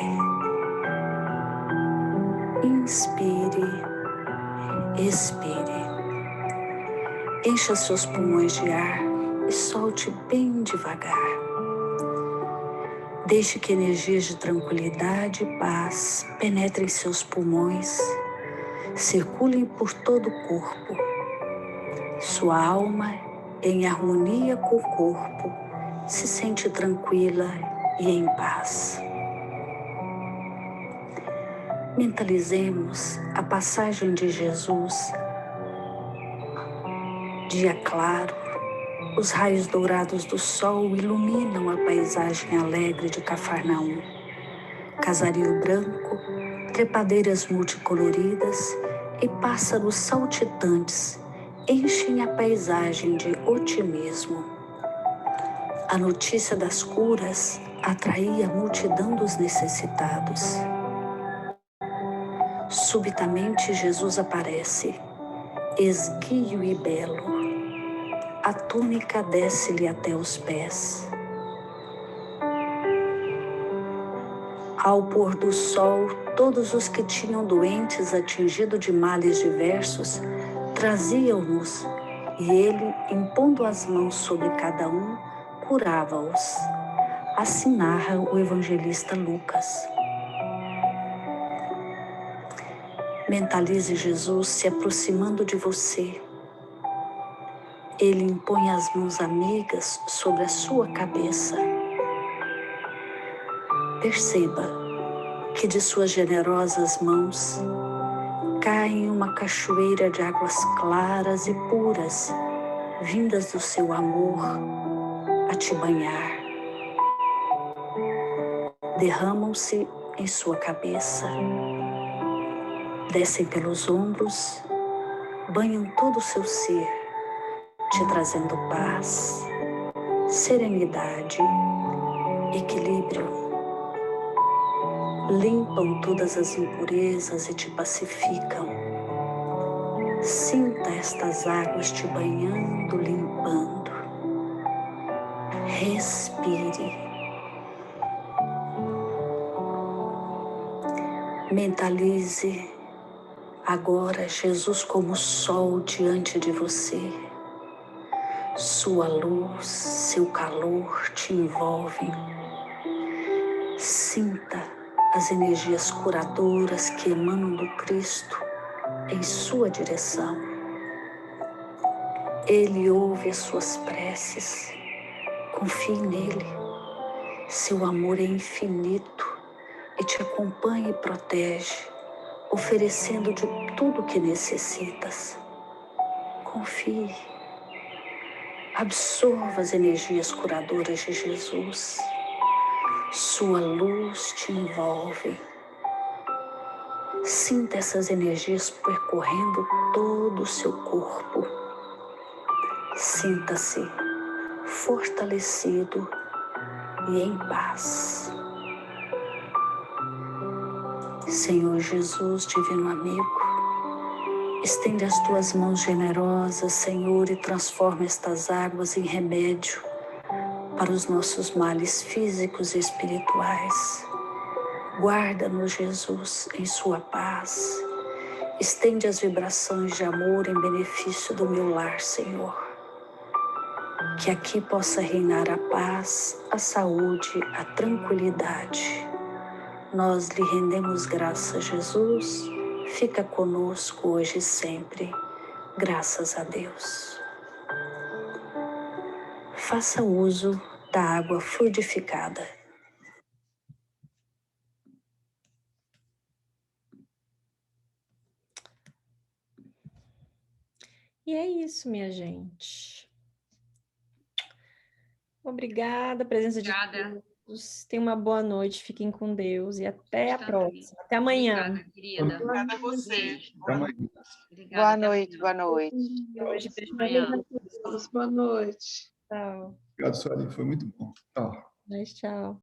C: Inspire, expire. Encha seus pulmões de ar e solte bem devagar. Deixe que energias de tranquilidade e paz penetrem seus pulmões, circulem por todo o corpo. Sua alma, em harmonia com o corpo, se sente tranquila e em paz. Mentalizemos a passagem de Jesus. Dia claro, os raios dourados do sol iluminam a paisagem alegre de Cafarnaum. Casario branco, trepadeiras multicoloridas e pássaros saltitantes enchem a paisagem de otimismo. A notícia das curas atraía a multidão dos necessitados. Subitamente Jesus aparece, esguio e belo. A túnica desce-lhe até os pés. Ao pôr do sol, todos os que tinham doentes atingidos de males diversos traziam-nos E ele, impondo as mãos sobre cada um, curava-os. Assim narra o evangelista Lucas. Mentalize Jesus se aproximando de você. Ele impõe as mãos amigas sobre a sua cabeça. Perceba que de suas generosas mãos caem uma cachoeira de águas claras e puras, vindas do seu amor a te banhar. Derramam-se em sua cabeça, descem pelos ombros, banham todo o seu ser, te trazendo paz, serenidade, equilíbrio. Limpam todas as impurezas e te pacificam. Sinta estas águas te banhando, limpando. Respire. Mentalize agora Jesus como sol diante de você. Sua luz, seu calor te envolvem. Sinta as energias curadoras que emanam do Cristo em sua direção. Ele ouve as suas preces. Confie nele. Seu amor é infinito e te acompanha e protege, oferecendo de tudo o que necessitas. Confie. Absorva as energias curadoras de Jesus. Sua luz te envolve. Sinta essas energias percorrendo todo o seu corpo. Sinta-se fortalecido e em paz. Senhor Jesus, divino amigo, estende as tuas mãos generosas, Senhor, e transforma estas águas em remédio para os nossos males físicos e espirituais. Guarda-nos, Jesus, em sua paz. Estende as vibrações de amor em benefício do meu lar, Senhor. Que aqui possa reinar a paz, a saúde, a tranquilidade. Nós lhe rendemos graças, Jesus. Fica conosco hoje e sempre. Graças a Deus. Faça uso da água fluidificada.
A: E é isso, minha gente. Obrigada, presença de todos. Tenham uma boa noite, fiquem com Deus e até a próxima. Até amanhã.
D: Obrigada, querida.
E: Obrigada a você.
D: Obrigada,
E: Boa noite, boa noite.
A: Hoje, beijo na
D: Amanhã.
E: Boa noite.
A: Tchau.
B: Obrigado, Sueli, foi muito bom. Tchau.
A: Mas tchau.